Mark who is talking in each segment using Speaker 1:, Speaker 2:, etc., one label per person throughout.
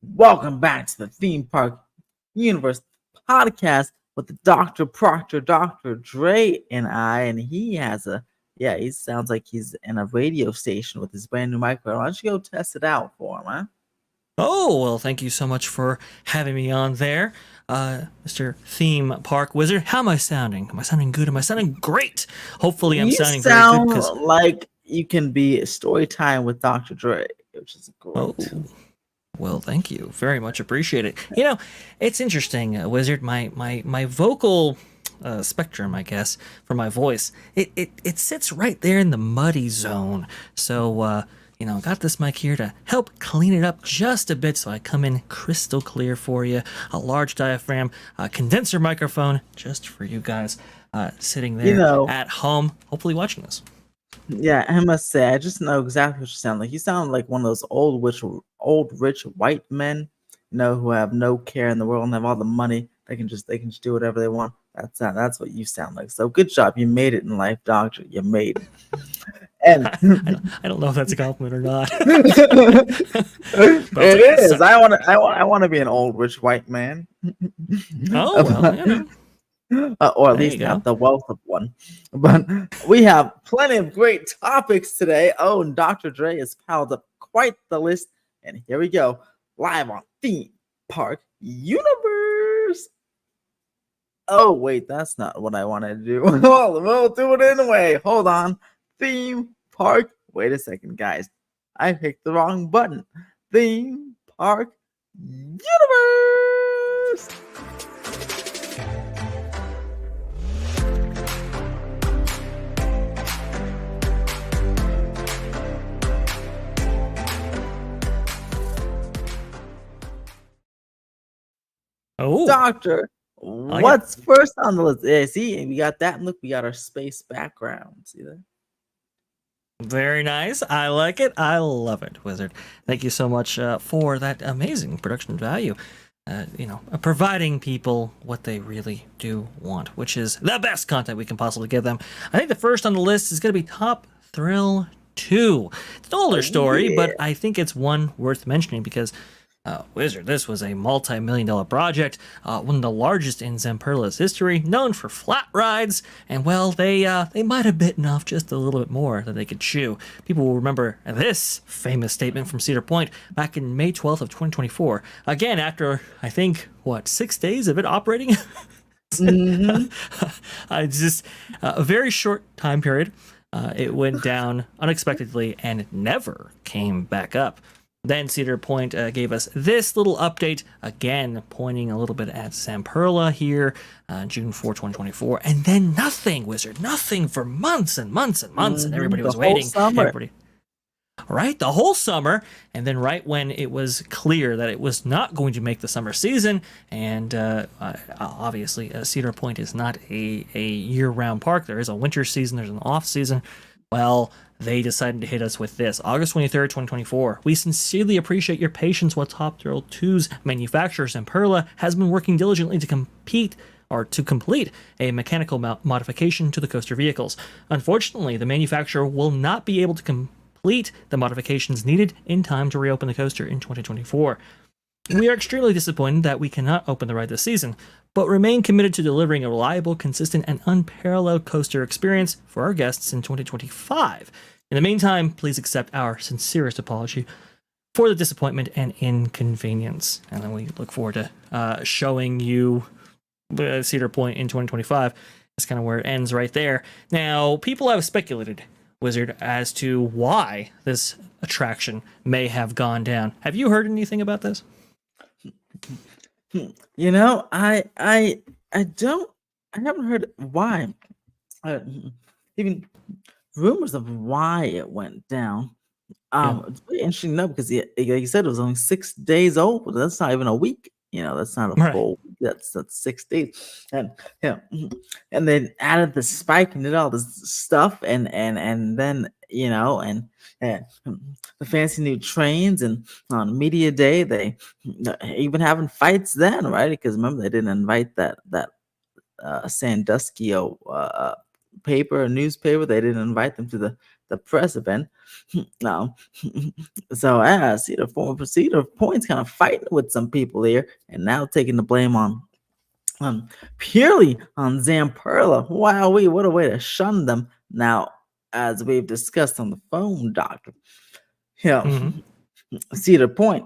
Speaker 1: Welcome back to the Theme Park Universe podcast with the Dr. Proctor, Dr. Dre, and I. And he has he sounds like he's in a radio station with his brand new microphone. Why don't you go test it out for him, huh?
Speaker 2: Oh, well, thank you so much for having me on there, Mr. Theme Park Wizard. How am I sounding? Am I sounding good? Am I sounding great? Hopefully, I'm sounding very good.
Speaker 1: You sound like you can be story time with Dr. Dre, which is great.
Speaker 2: Oh, well, thank you. Very much appreciate it. You know, it's interesting, Wizard. My vocal spectrum, I guess, for my voice, it sits right there in the muddy zone. So, got this mic here to help clean it up just a bit so I come in crystal clear for you. A large diaphragm, a condenser microphone just for you guys sitting there at home, hopefully watching this.
Speaker 1: Yeah, I must say, I just know exactly what you sound like. You sound like one of those old rich white men, who have no care in the world and have all the money. They can just do whatever they want. That's what you sound like. So good job, you made it in life, Doctor. You made it. And
Speaker 2: I don't know if that's a compliment or not.
Speaker 1: It is. I want to be an old rich white man.
Speaker 2: Oh well,
Speaker 1: or at least have the wealth of one. But we have plenty of great topics today. Oh, and Dr. Dre has piled up quite the list. And here we go, live on Theme Park Universe. Oh, wait, that's not what I wanted to do. We'll do it anyway. Hold on. Theme Park. Wait a second, guys. I picked the wrong button. Theme Park Universe.
Speaker 2: Oh,
Speaker 1: Doctor, what's first on the list? Yeah, see, we got that. Look, we got our space background. See that?
Speaker 2: Very nice. I like it. I love it, Wizard. Thank you so much for that amazing production value. Providing people what they really do want, which is the best content we can possibly give them. I think the first on the list is going to be Top Thrill 2. It's an older story, but I think it's one worth mentioning because Wizard, this was a multi-million-dollar project, one of the largest in Zamperla's history, known for flat rides, and well, they might have bitten off just a little bit more than they could chew. People will remember this famous statement from Cedar Point back in May 12th of 2024. Again, after, I think, 6 days of it operating? Just a very short time period. It went down unexpectedly and never came back up. Then Cedar Point gave us this little update, again pointing a little bit at Zamperla here, June 4, 2024, and then nothing, Wizard, nothing for months and months and months, and everybody was waiting. Right, the whole summer, and then right when it was clear that it was not going to make the summer season, and obviously Cedar Point is not a year-round park. There is a winter season, there's an off season. Well, they decided to hit us with this. August 23rd, 2024. We sincerely appreciate your patience while Top Thrill 2's manufacturer, Zamperla, has been working diligently to complete a mechanical modification to the coaster vehicles. Unfortunately, the manufacturer will not be able to complete the modifications needed in time to reopen the coaster in 2024. We are extremely disappointed that we cannot open the ride this season, but remain committed to delivering a reliable, consistent, and unparalleled coaster experience for our guests in 2025. In the meantime, please accept our sincerest apology for the disappointment and inconvenience. And then we look forward to showing you Cedar Point in 2025. That's kind of where it ends right there. Now, people have speculated, Wizard, as to why this attraction may have gone down. Have you heard anything about this?
Speaker 1: I haven't heard why. Even rumors of why it went down. It's really interesting to know because like you said, it was only 6 days old. That's not even a week. That's not a full week. That's 6 days. And and they added the spike and did all this stuff, and then and the fancy new trains, and on media day they even fights then, right? Because remember, they didn't invite that Sandusky newspaper. They didn't invite them to the press event. No, so Cedar Point's kind of fighting with some people here, and now taking the blame on um, purely on Zamperla. Wow, what a way to shun them. Now, as we've discussed on the phone, Doctor, you know,
Speaker 2: Hmm.
Speaker 1: Cedar Point,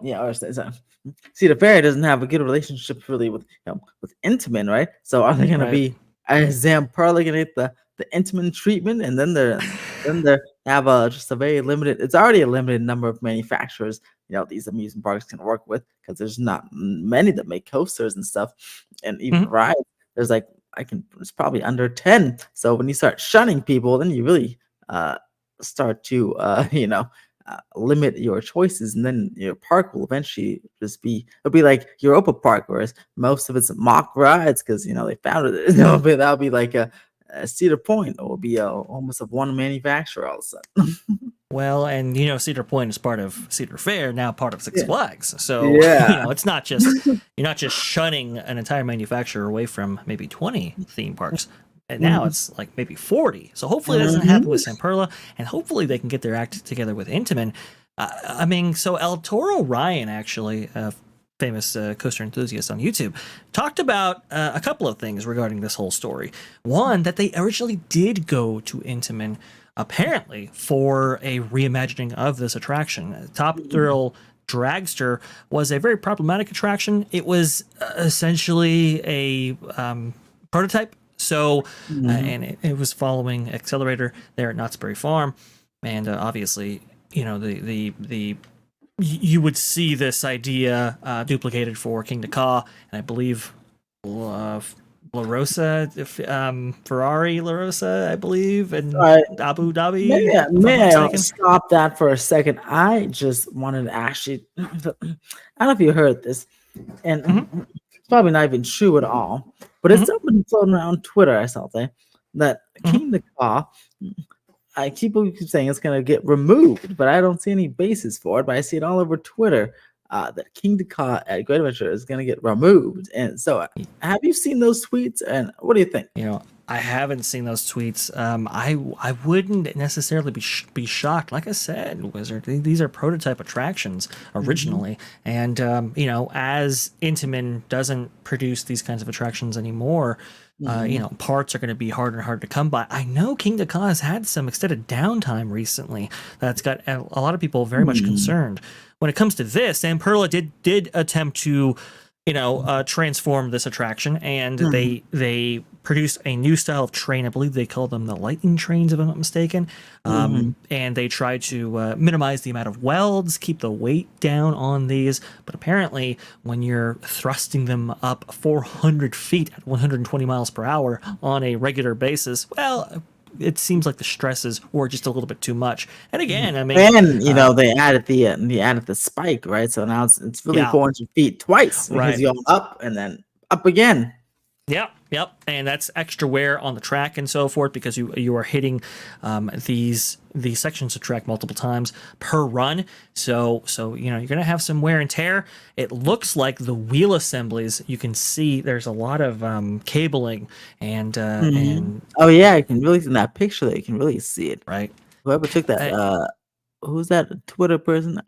Speaker 1: Cedar Fair doesn't have a good relationship really with Intamin, right? So are they going to
Speaker 2: Right.
Speaker 1: be Zamperla going to get the Intamin treatment, and then they have just a very limited. It's already a limited number of manufacturers. These amusement parks can work with, because there's not many that make coasters and stuff, and even
Speaker 2: Hmm.
Speaker 1: rides. There's like it's probably under 10. So when you start shunning people, then you really start to limit your choices, and then your park will eventually it'll be like Europa Park, whereas most of it's mock rides because they founded it. That'll be like a Cedar Point. It will be almost of one manufacturer all of a sudden.
Speaker 2: Well, and Cedar Point is part of Cedar Fair, now part of Six
Speaker 1: Yeah.
Speaker 2: Flags. So
Speaker 1: Yeah.
Speaker 2: it's not just you're not just shunning an entire manufacturer away from maybe 20 theme parks. And now it's like maybe 40. So hopefully it doesn't happen with Samperla, and hopefully they can get their act together with Intamin. I mean, so El Toro Ryan, actually, famous coaster enthusiast on YouTube, talked about a couple of things regarding this whole story. One, that they originally did go to Intamin, apparently, for a reimagining of this attraction. Top Thrill Dragster was a very problematic attraction. It was essentially a prototype. So, and it was following Accelerator there at Knott's Berry Farm, and obviously, you would see this idea duplicated for King Ka, and I believe La Rosa, Ferrari La Rosa, I believe, and Abu Dhabi. If I'm not
Speaker 1: May I
Speaker 2: mistaken.
Speaker 1: stop that for a second? I just wanted to actually, I don't know if you heard this, and it's probably not even true at all, but it's been floating around Twitter, I saw that King Ka, people keep saying it's going to get removed, but I don't see any basis for it. But I see it all over Twitter that King Ka at Great Adventure is going to get removed. And so, have you seen those tweets? And what do you think?
Speaker 2: I haven't seen those tweets. I wouldn't necessarily be shocked. Like I said, Wizard, these are prototype attractions originally, and as Intamin doesn't produce these kinds of attractions anymore, parts are going to be harder and harder to come by. I know King Ka has had some extended downtime recently that's got a lot of people very much concerned. When it comes to this, Samperla did attempt to transform this attraction, and they produced a new style of train. I believe they call them the lightning trains, if I'm not mistaken. And they tried to minimize the amount of welds, keep the weight down on these. But apparently, when you're thrusting them up 400 feet at 120 miles per hour on a regular basis, well, it seems like the stresses were just a little bit too much. And again, I mean,
Speaker 1: and they added the spike, right? So now it's really 400 feet twice, because you go up and then up again.
Speaker 2: Yep. And that's extra wear on the track and so forth, because you are hitting these sections of track multiple times per run. So you're gonna have some wear and tear. It looks like the wheel assemblies, you can see there's a lot of cabling and
Speaker 1: oh yeah, you can really, in that picture that you can really see it.
Speaker 2: Right.
Speaker 1: Whoever took that, who's that Twitter person?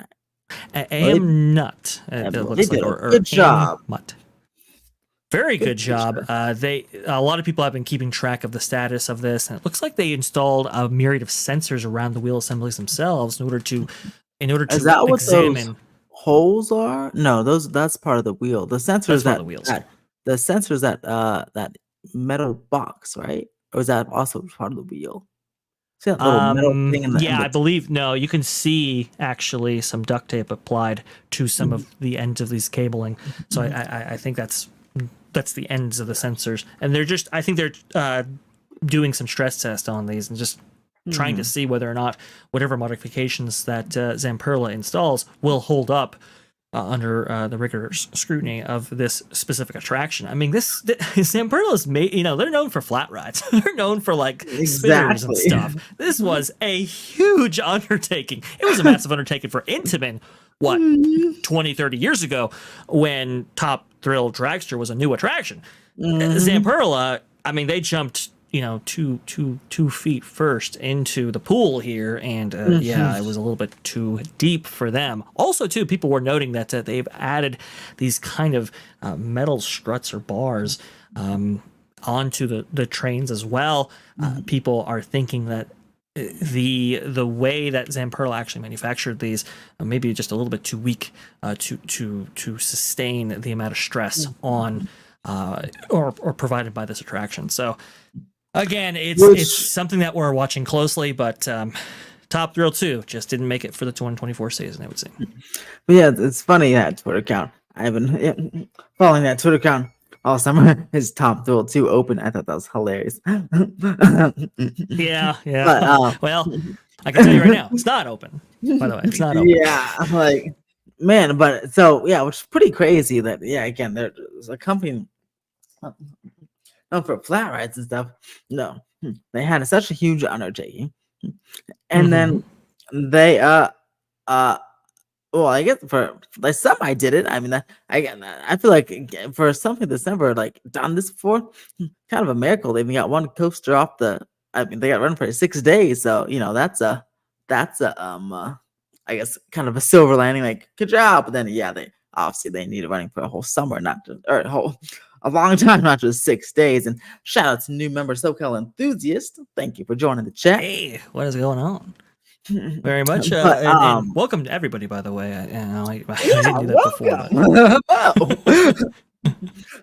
Speaker 2: AM Nut.
Speaker 1: It looks like, or good job.
Speaker 2: Mutt. Very good job. A lot of people have been keeping track of the status of this, and it looks like they installed a myriad of sensors around the wheel assemblies themselves in order to
Speaker 1: Is that what
Speaker 2: examine
Speaker 1: those holes are? No, that's part of the wheel. The sensors the sensors that metal box, right? Or is that also part of the wheel? See that little metal thing in the
Speaker 2: I believe no. You can see actually some duct tape applied to some of the ends of these cabling. So I think that's the ends of the sensors, and I think they're doing some stress test on these and just trying to see whether or not whatever modifications that Zamperla installs will hold up under the rigorous scrutiny of this specific attraction. I mean, Zamperla is made, they're known for flat rides. They're known for spinners and stuff. This was a huge undertaking. It was a massive undertaking for Intamin, 20, 30 years ago, when Top Thrill Dragster was a new attraction. Zamperla, I mean, they jumped two feet first into the pool here, and yeah, it was a little bit too deep for them. Also, too, people were noting that they've added these kind of metal struts or bars onto the trains as well. People are thinking that the way that Zamperla actually manufactured these maybe just a little bit too weak to sustain the amount of stress on or provided by this attraction. So again, it's something that we're watching closely, but Top Thrill 2 just didn't make it for the 2024 season, I would say.
Speaker 1: But yeah, it's funny that Twitter account. I've been following that Twitter account all summer. His Top Thrill 2 open. I thought that was hilarious.
Speaker 2: Yeah.
Speaker 1: But,
Speaker 2: well, I can tell you right now, it's not open. By the way, it's not open.
Speaker 1: Yeah, like, man, but so yeah, which is pretty crazy that again, there's a company known for flat rides and stuff. No, they had such a huge undertaking, and then they well, I guess for like some I did it. I mean, I feel like for something that's never like done this before, kind of a miracle. They even got one coaster off the. I mean, they got run for 6 days, so that's a I guess kind of a silver lining. Like, good job. But then they obviously they need it running for a whole summer, not just or a long time, not just 6 days. And shout out to new member SoCal Enthusiast. Thank you for joining the chat.
Speaker 2: Hey, what is going on? Very much, and welcome to everybody. By the way, I didn't do that
Speaker 1: before.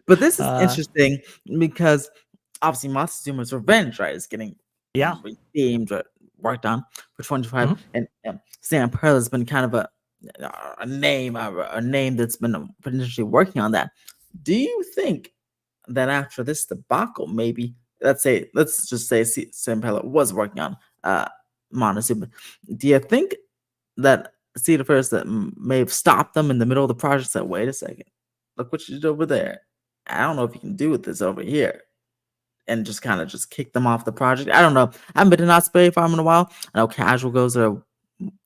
Speaker 1: But this is interesting because obviously Montezuma's Revenge, right, is getting themed or worked on for 2025, and Zamperla has been kind of a name that's been potentially working on that. Do you think that after this debacle, maybe let's just say Zamperla was working on Montezuma, do you think that Cedar Fair that may have stopped them in the middle of the project? Said, wait a second, look what you did over there. I don't know if you can do with this over here, and just kind of just kick them off the project. I don't know. I haven't been to Knott's Berry Farm in a while. I know Casual goes there.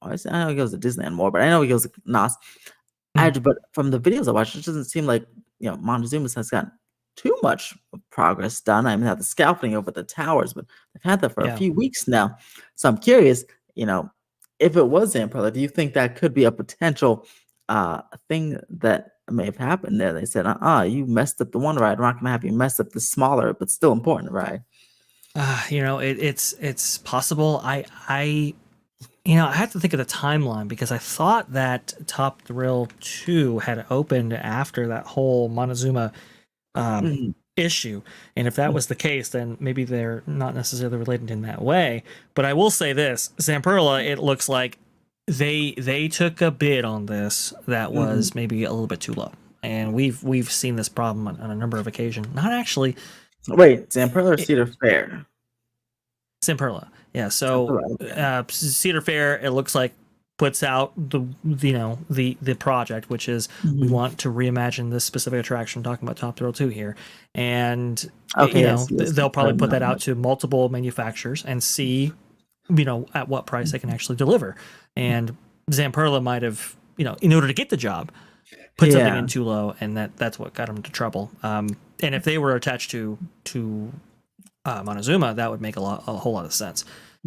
Speaker 1: I know he goes to Disneyland more, but I know he goes to Knott's. But from the videos I watched, it doesn't seem like Montezuma has gotten too much progress done. I mean, they have the scaffolding over the towers, but they've had that for a few weeks now. So I'm curious, if it was Zamperla, do you think that could be a potential thing that may have happened there? They said, you messed up the one ride. We're not going to have you mess up the smaller but still important ride.
Speaker 2: It's possible. I have to think of the timeline because I thought that Top Thrill 2 had opened after that whole Montezuma issue, and if that was the case, then maybe they're not necessarily related in that way. But I will say this: Zamperla, it looks like they took a bid on this that was maybe a little bit too low, and we've seen this problem on a number of occasions. Not actually.
Speaker 1: Wait, Zamperla or Cedar Fair?
Speaker 2: Zamperla, yeah. So Cedar Fair, it looks like, puts out the project, which is we want to reimagine this specific attraction. Talking about Top Thrill 2 here, and they'll probably put that out to multiple manufacturers and see at what price they can actually deliver. And Zamperla might have in order to get the job put something in too low, and that's what got them into trouble. And if they were attached to Montezuma, that would make a whole lot of sense.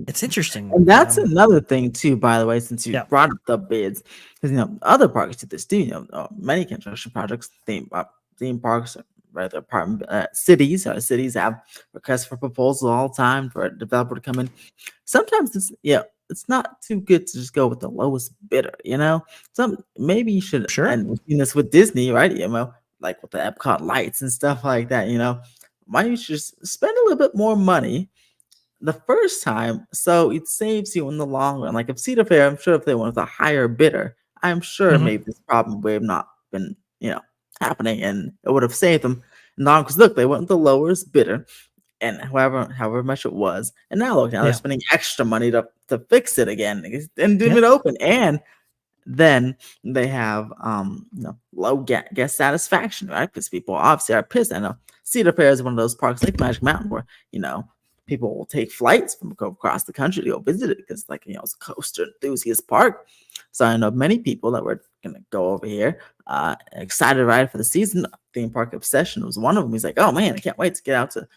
Speaker 2: It's interesting.
Speaker 1: And that's another thing too, by the way, since you brought up the bids, because other parks do this too. Many construction projects, theme parks, rather apartment cities have requests for proposals all the time for a developer to come in. Sometimes it's not too good to just go with the lowest bidder. Maybe you should.
Speaker 2: Sure.
Speaker 1: And we've seen this with Disney, right? Like with the Epcot lights and stuff like that. Why don't you just spend a little bit more money the first time, so it saves you in the long run. Like if Cedar Fair, I'm sure if they went with a higher bidder, I'm sure maybe this problem would have not been, happening, and it would have saved them in the long. Because look, they went with the lowest bidder, and however much it was, and now they're spending extra money to fix it again and do it open, and then they have low guest satisfaction, right? Because people obviously are pissed. I know Cedar Fair is one of those parks like Magic Mountain where people will take flights from across the country to go visit it because, it's a coaster enthusiast park. So I know many people that were going to go over here, excited to ride for the season. Theme park obsession was one of them. He's like, oh man, I can't wait to get out to,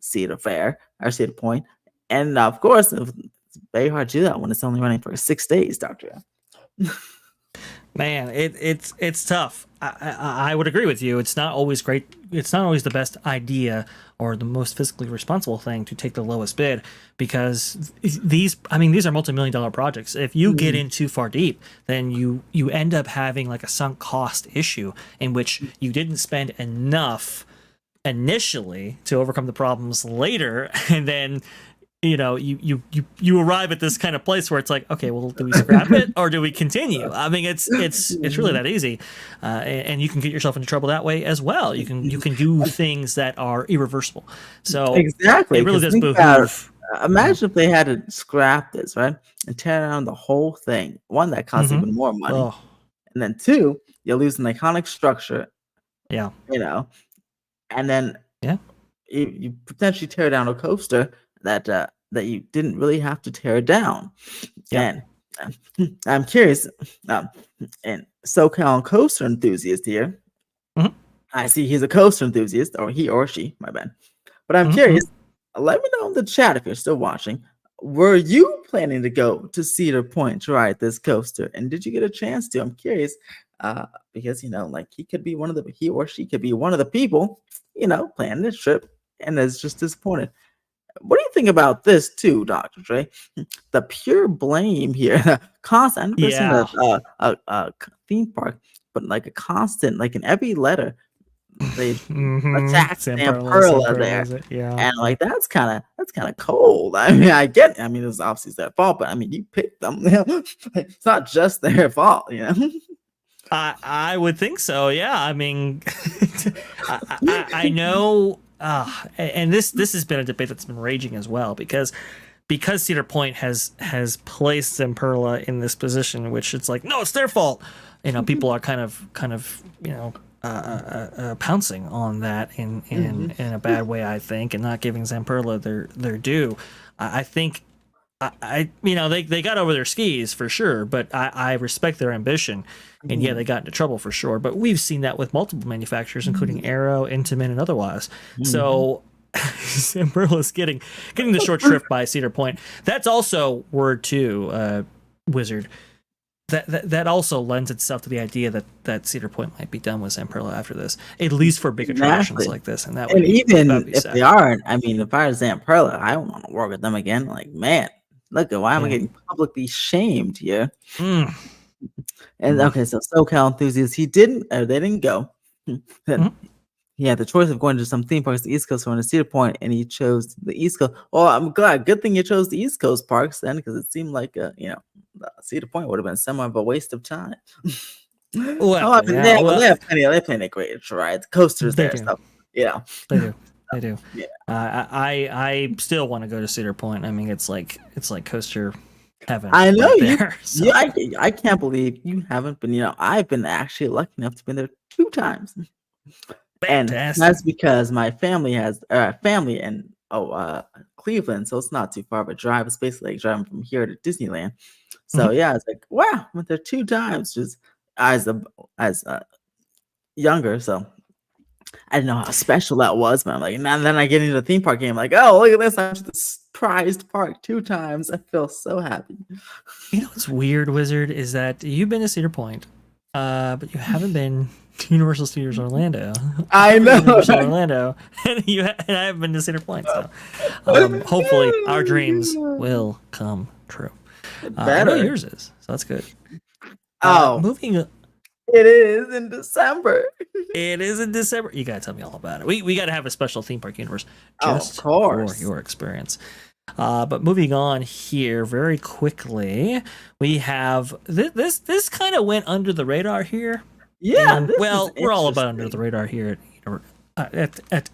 Speaker 1: Cedar Fair or Cedar Point, and of course, it's very hard to do that when it's only running for 6 days, Doctor.
Speaker 2: Man, it's tough. I would agree with you. It's not always great. It's not always the best idea or the most fiscally responsible thing to take the lowest bid, because these are multi-million-dollar projects. If you get in too far deep, then you end up having like a sunk cost issue in which you didn't spend enough initially to overcome the problems later, and then you arrive at this kind of place where it's like, okay, well, do we scrap it or do we continue? I mean, it's really that easy, and you can get yourself into trouble that way as well. You can do things that are irreversible. So
Speaker 1: exactly,
Speaker 2: it really does behoove.
Speaker 1: Imagine if they had to scrap this, right, and tear down the whole thing. One, that costs even more money, and then two, you'll lose an iconic structure.
Speaker 2: Yeah,
Speaker 1: and then you potentially tear down a coaster that you didn't really have to tear down. And I'm curious, and SoCal coaster enthusiast here. I see he's a coaster enthusiast, or he or she, my bad. But I'm curious, let me know in the chat if you're still watching. Were you planning to go to Cedar Point to ride this coaster? And did you get a chance to? I'm curious, because like he or she could be one of the people, planning this trip and is just disappointed. What do you think about this too, Dr. Dre? The pure blame here, constant. I've never seen a theme park, but like a constant, like in every letter, they attack Zamperla there, and like that's kind of cold. I mean, it's obviously their fault, but I mean, you picked them. It's not just their fault,
Speaker 2: I would think so. Yeah, I mean, I know. And this has been a debate that's been raging as well, because Cedar Point has placed Zamperla in this position, which it's like, no, it's their fault. People are kind of pouncing on that in a bad way, I think, and not giving Zamperla their due. I think they got over their skis for sure, but I respect their ambition, and they got into trouble for sure. But we've seen that with multiple manufacturers, including Arrow, Intamin, and otherwise. So Zamperla's getting the short shrift by Cedar Point. That's also word too, Wizard. That also lends itself to the idea that Cedar Point might be done with Zamperla after this, at least for big attractions like this. And
Speaker 1: even if sad. They aren't, I mean, if I was Zamperla, I don't want to work with them again. Like, man, look at why am I getting publicly shamed here? And okay, so SoCal enthusiasts, they didn't go. He had the choice of going to some theme parks, the East Coast or to Cedar Point, and he chose the East Coast. Well, I'm glad. Good thing you chose the East Coast parks then, because it seemed like Cedar Point would have been somewhat of a waste of time. Well, they have plenty of great rides, coasters there, stuff.
Speaker 2: They do. Yeah. I still want to go to Cedar Point. I mean, it's like coaster heaven.
Speaker 1: I know
Speaker 2: right there, so.
Speaker 1: I can't believe you haven't been. I've been actually lucky enough to be there 2 times.
Speaker 2: Fantastic.
Speaker 1: And that's because my family has family in Cleveland, so it's not too far of a drive. It's basically like driving from here to Disneyland. So it's like, wow, went there 2 times just as younger. So I didn't know how special that was, but I'm like, now then I get into the theme park game, like, oh, look at this, I'm just the prized park 2 times. I feel so happy.
Speaker 2: What's weird, Wizard, is that you've been to Cedar Point, but you haven't been to Universal Studios Orlando.
Speaker 1: I know.
Speaker 2: Universal Orlando, and I haven't been to Cedar Point. So hopefully our dreams will come true. I know yours is, so that's good. Moving.
Speaker 1: It is in December.
Speaker 2: It is in December. You gotta tell me all about it. We gotta have a special theme park universe just
Speaker 1: of course.
Speaker 2: for your experience. But moving on here very quickly, we have this kind of went under the radar here.
Speaker 1: Yeah.
Speaker 2: We're all about under the radar here at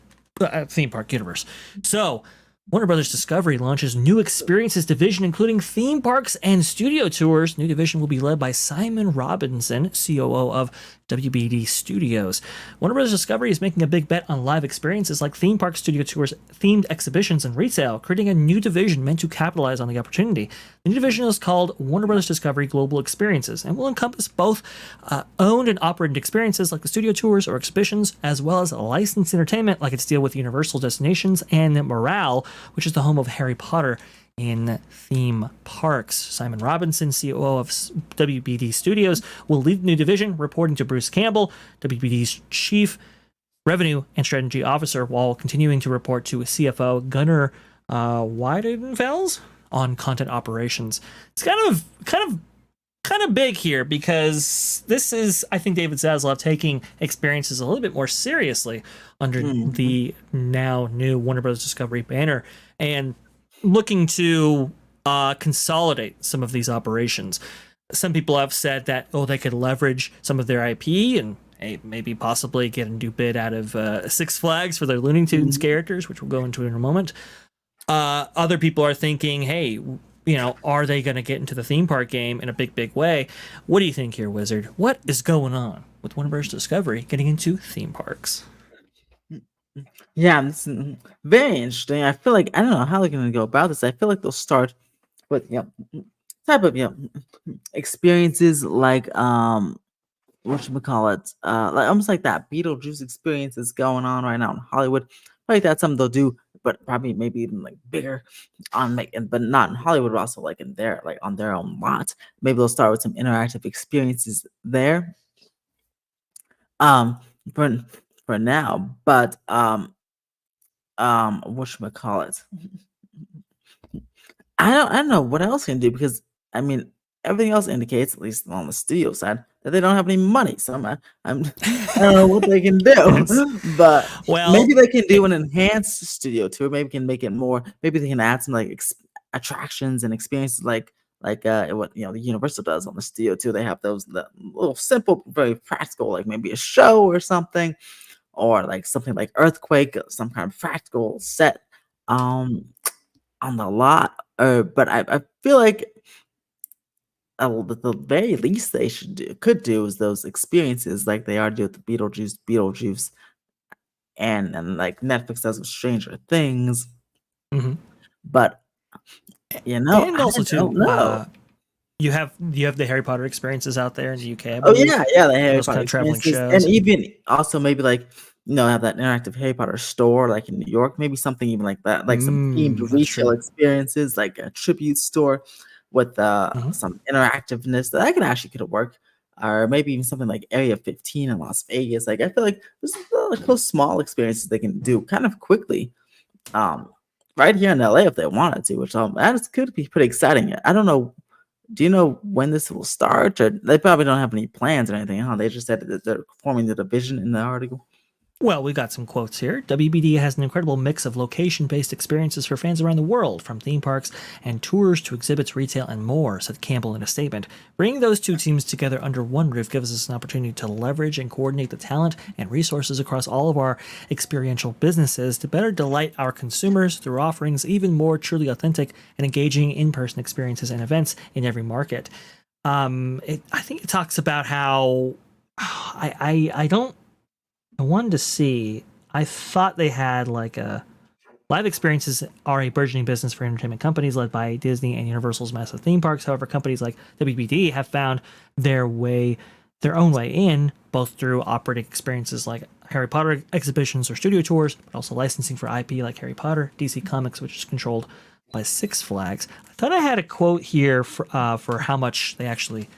Speaker 2: Theme Park Universe. So Warner Brothers Discovery launches new experiences division, including theme parks and studio tours. New division will be led by Simon Robinson, COO of WBD Studios. Warner Brothers Discovery is making a big bet on live experiences like theme park studio tours, themed exhibitions, and retail, creating a new division meant to capitalize on the opportunity. The new division is called Warner Brothers Discovery Global Experiences and will encompass both owned and operated experiences like the studio tours or exhibitions, as well as licensed entertainment like its deal with Universal Destinations and Morale, which is the home of Harry Potter in theme parks. Simon Robinson, COO of WBD Studios, will lead the new division, reporting to Bruce Campbell, WBD's chief revenue and strategy officer, while continuing to report to CFO Gunnar Weidenfels on content operations. It's kind of big here because this is, I think, David Zaslav taking experiences a little bit more seriously under the now new Warner Bros. Discovery banner and looking to consolidate some of these operations. Some people have said that, they could leverage some of their IP and maybe possibly get a new bid out of Six Flags for their Looney Tunes characters, which we'll go into in a moment. Other people are thinking, hey, are they going to get into the theme park game in a big way? What do you think here, Wizard? What is going on with Warner Bros. Discovery getting into theme parks?
Speaker 1: Yeah, this is very interesting. I feel like I don't know how they're going to go about this. I feel like they'll start with type of experiences like whatchamacallit, like almost like that Beetlejuice experience is going on right now in Hollywood. Like that's something they'll do, but probably maybe even like bigger but not in Hollywood, but also like in their like on their own lot. Maybe they'll start with some interactive experiences there. For now, but whatchamacallit. I don't know what else can do because I mean everything else indicates, at least on the studio side, that they don't have any money. So I don't know what they can do, but maybe they can do an enhanced studio tour. Maybe can make it more. Maybe they can add some like attractions and experiences like what the Universal does on the studio tour. They have those little simple, very practical, like maybe a show or something, or like something like Earthquake, some kind of practical set on the lot. But I feel like the very least they could do is those experiences like they are doing with the Beetlejuice, and like Netflix does with Stranger Things. But
Speaker 2: and also too, you have the Harry Potter experiences out there in the UK.
Speaker 1: The Harry Potter traveling shows, and even also maybe like have that interactive Harry Potter store like in New York, maybe something even like that, like some themed retail experiences, like a tribute store with some interactiveness that could work, or maybe even something like Area 15 in Las Vegas. Like I feel like there's those small experiences they can do kind of quickly, right here in LA if they wanted to, which that could be pretty exciting. I don't know. Do you know when this will start? Or they probably don't have any plans or anything, huh? They just said that they're forming the division in the article.
Speaker 2: Well, we got some quotes here. WBD has an incredible mix of location-based experiences for fans around the world, from theme parks and tours to exhibits, retail, and more, said Campbell in a statement. Bringing those two teams together under one roof gives us an opportunity to leverage and coordinate the talent and resources across all of our experiential businesses to better delight our consumers through offerings even more truly authentic and engaging in-person experiences and events in every market. I think it talks about how I wanted to see. I thought they had like a live experiences are a burgeoning business for entertainment companies led by Disney and Universal's massive theme parks. However, companies like WBD have found their own way in, both through operating experiences like Harry Potter exhibitions or studio tours, but also licensing for IP like Harry Potter, DC Comics, which is controlled by Six Flags. I thought I had a quote here for how much they actually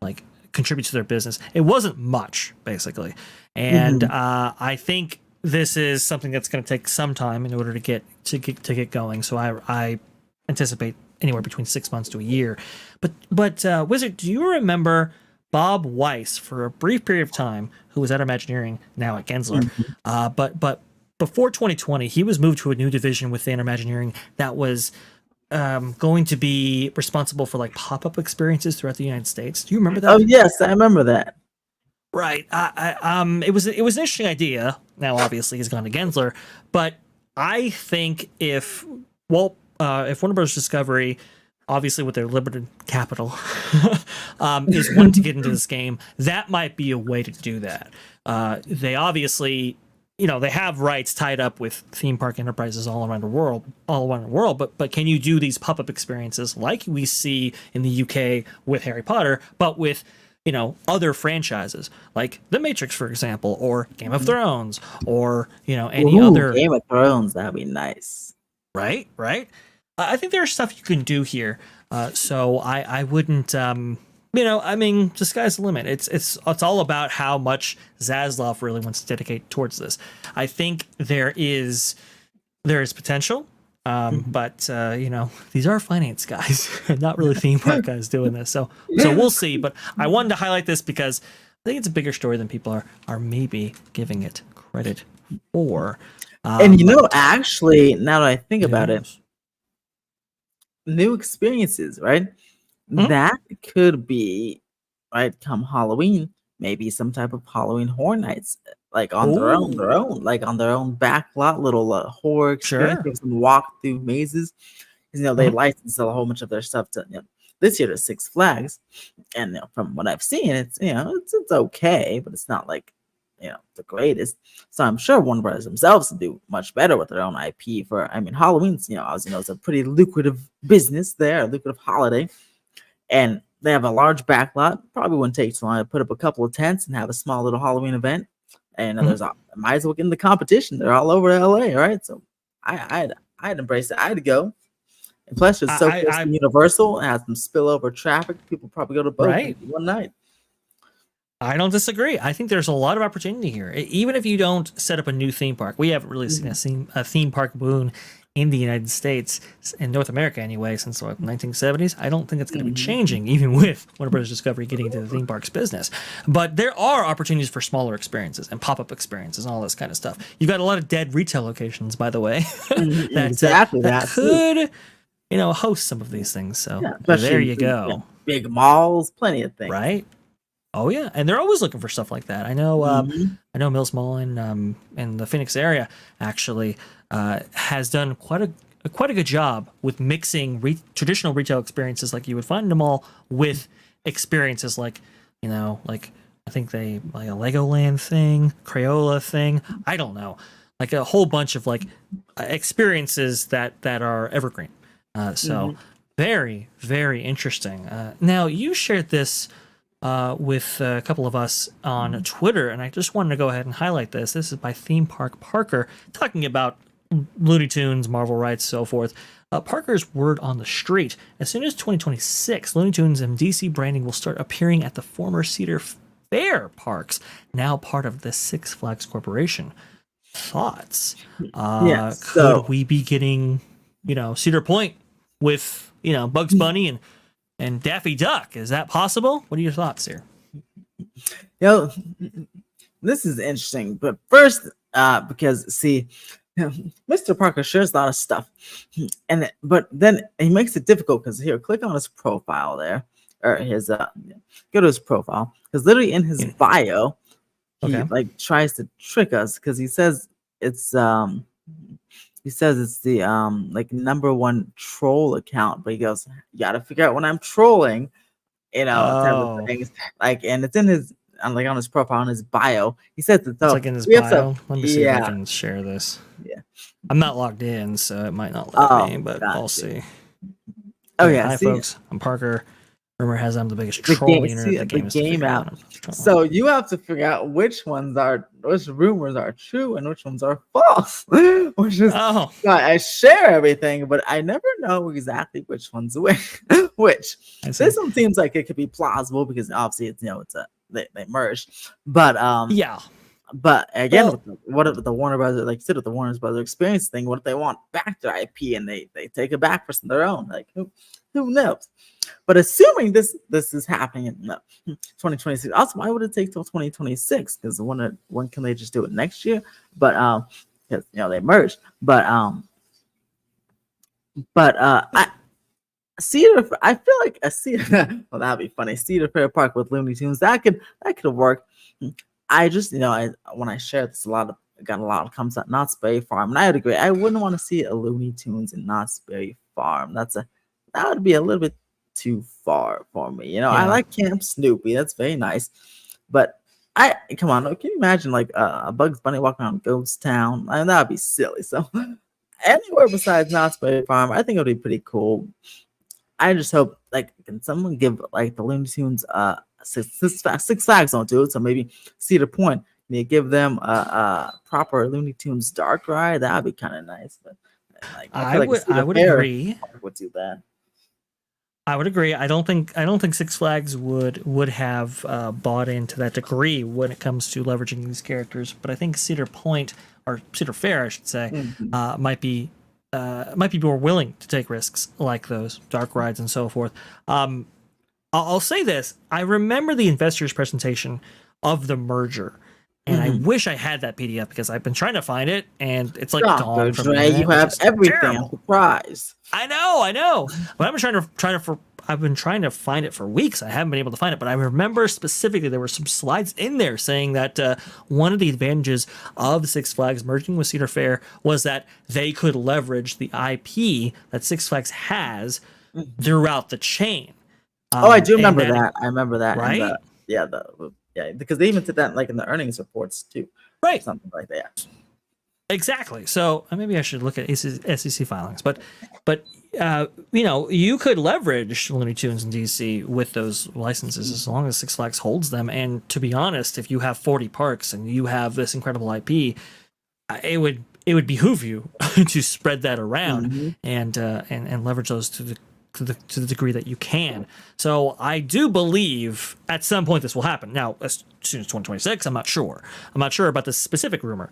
Speaker 2: like contribute to their business. It wasn't much, basically. And I think this is something that's going to take some time in order to get going. So I anticipate anywhere between 6 months to a year. But Wizard, do you remember Bob Weiss for a brief period of time, who was at Imagineering, now at Gensler? But before 2020, he was moved to a new division within Imagineering that was going to be responsible for like pop-up experiences throughout the United States. Do you remember that?
Speaker 1: Oh yes, I remember that.
Speaker 2: Right. It was an interesting idea. Now, obviously, he's gone to Gensler, but I think if Well, if Warner Bros. Discovery, obviously with their limited capital, is wanting to get into this game, that might be a way to do that. They obviously, they have rights tied up with theme park enterprises all around the world. But can you do these pop-up experiences like we see in the UK with Harry Potter, but with other franchises like The Matrix, for example, or Game of Thrones, or any other
Speaker 1: Game of Thrones? That'd be nice.
Speaker 2: Right. I think there's stuff you can do here. So I wouldn't, the sky's the limit. It's all about how much Zaslav really wants to dedicate towards this. I think there is potential. But these are finance guys, not really theme park guys doing this. So we'll see. But I wanted to highlight this because I think it's a bigger story than people are maybe giving it credit for.
Speaker 1: And actually, now that I think about it, new experiences, right? That could be, right, come Halloween, maybe some type of Halloween Horror Nights, like on their own, like on their own back lot, little horror experience, give some walk through mazes. They license a whole bunch of their stuff to this year to Six Flags, and from what I've seen, it's it's okay, but it's not like the greatest. So I'm sure Warner Brothers themselves will do much better with their own IP. Halloween's obviously it's a pretty lucrative business there, a lucrative holiday, and they have a large backlot. Probably wouldn't take too long to put up a couple of tents and have a small little Halloween event. And might as well get in the competition. They're all over LA, right? So I'd embrace it. I'd go. And plus, it's so close to Universal. It has some spillover traffic. People probably go to both one night.
Speaker 2: I don't disagree. I think there's a lot of opportunity here. Even if you don't set up a new theme park, we haven't really seen a theme park boom in the United States, in North America anyway, since the 1970s. I don't think it's going to be changing, even with Warner Bros. Discovery getting into the theme parks business. But there are opportunities for smaller experiences and pop-up experiences and all this kind of stuff. You've got a lot of dead retail locations, by the way, that could host some of these things. So there you go.
Speaker 1: Big malls, plenty of things.
Speaker 2: Right? Oh yeah, and they're always looking for stuff like that. I know Mills Mall in the Phoenix area actually has done quite a good job with mixing traditional retail experiences like you would find in the mall with experiences like like I think they like a Legoland thing, Crayola thing. I don't know, like a whole bunch of experiences that are evergreen. So very, very interesting. Now you shared this with a couple of us on Twitter, and I just wanted to go ahead and highlight this. This is by Theme Park Parker, talking about Looney Tunes, Marvel rights, so forth. Parker's word on the street: as soon as 2026, Looney Tunes and DC branding will start appearing at the former Cedar Fair parks, now part of the Six Flags Corporation. Thoughts? Could we be getting, Cedar Point with, Bugs Bunny and Daffy Duck? Is that possible? What are your thoughts here?
Speaker 1: This is interesting. But first, because see, Mr. Parker shares a lot of stuff, but then he makes it difficult because here, click on his profile there, or his go to his profile, because literally in his bio, he tries to trick us because he says it's the #1 troll account, but he goes, you gotta figure out when I'm trolling, type of things. And it's in his on his profile, on his bio. He says it's
Speaker 2: like in his bio. Let me see if I can share this. Yeah, I'm not logged in, so it might not let me, but I'll see. Hi folks, I'm Parker. Rumor has I'm the biggest troll on the internet.
Speaker 1: The game out. So you have to figure out which rumors are true and which ones are false. Which is I share everything, but I never know exactly which one's which. This one seems like it could be plausible because obviously it's they merged. But But again, with the Warner Brothers, like you said, with the Warner Brothers experience thing, what if they want back their IP and they take it back for their own? Like who knows? But assuming this is happening in 2026, also why would it take till 2026? Because when can they just do it next year? But because they merged. But Cedar, I feel like a Cedar. Well, that'd be funny. Cedar Fair Park with Looney Tunes. That could work. I just when I share this, a lot of got a lot of comes at Knott's Berry Farm, and I would agree. I wouldn't want to see a Looney Tunes in Knott's Berry Farm. That would be a little bit too far for me. You know, I
Speaker 2: Yeah.
Speaker 1: like Camp Snoopy. That's very nice, but come on. Can you imagine like a Bugs Bunny walking around Ghost Town? I mean, that would be silly. So anywhere besides Knott's Berry Farm, I think it would be pretty cool. I just hope, like, can someone give like the Looney Tunes Six Flags don't do it, so maybe Cedar Point, may give them a proper Looney Tunes dark ride. That'd be kind of nice. But like, I feel like
Speaker 2: I would agree.
Speaker 1: Would do that.
Speaker 2: I would agree. I don't think Six Flags would have bought into that degree when it comes to leveraging these characters. But I think Cedar Point, or Cedar Fair, I should say, might be more willing to take risks like those dark rides and so forth. I'll say this: I remember the investors' presentation of the merger, and I wish I had that PDF because I've been trying to find it, and it's like gone from
Speaker 1: Dre, you have everything. Surprise!
Speaker 2: I know. But I've been trying to find it for weeks. I haven't been able to find it, but I remember specifically there were some slides in there saying that one of the advantages of Six Flags merging with Cedar Fair was that they could leverage the IP that Six Flags has throughout the chain.
Speaker 1: I do remember that. I remember that.
Speaker 2: Right?
Speaker 1: Yeah, because they even said that like in the earnings reports too.
Speaker 2: Right.
Speaker 1: Something like that.
Speaker 2: Exactly. So maybe I should look at SEC filings, but you could leverage Looney Tunes in DC with those licenses as long as Six Flags holds them. And to be honest, if you have 40 parks and you have this incredible IP, it would behoove you to spread that around and leverage those to the degree that you can. So I do believe at some point this will happen. Now, as soon as 2026, I'm not sure. I'm not sure about the specific rumor,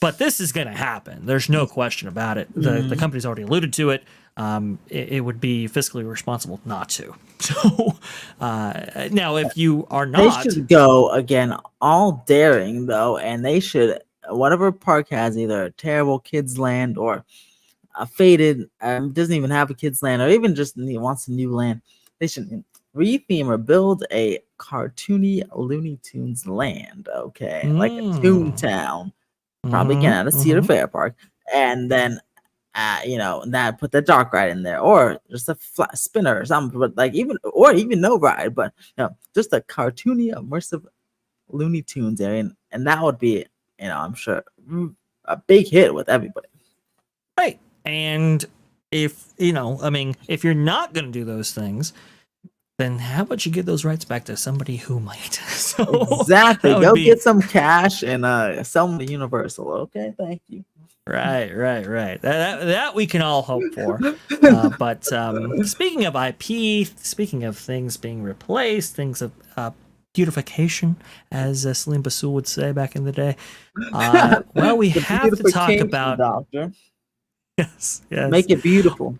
Speaker 2: but this is going to happen. There's no question about it. The company's already alluded to it. It would be fiscally responsible not to. So now, if you are not,
Speaker 1: they should go again all daring though, and they should, whatever park has either a terrible kids land or a faded, doesn't even have a kids land, or even just wants a new land, they should retheme or build a cartoony Looney Tunes land, okay, like a Toontown, probably again at a Cedar Fair Park, and then that put the dark ride in there, or just a flat spinner or something, but like even no ride, but just a cartoony immersive Looney Tunes area, and that would be, I'm sure, a big hit with everybody.
Speaker 2: Right. And if if you're not going to do those things, then how about you give those rights back to somebody who might? So
Speaker 1: exactly. Go get some cash and sell them to Universal. Okay, thank you.
Speaker 2: Right. That we can all hope for. But speaking of IP, speaking of things being replaced, things of beautification, as Salim Basul would say back in the day. Well, we have to talk about.
Speaker 1: Doctor.
Speaker 2: Yes.
Speaker 1: Make it beautiful.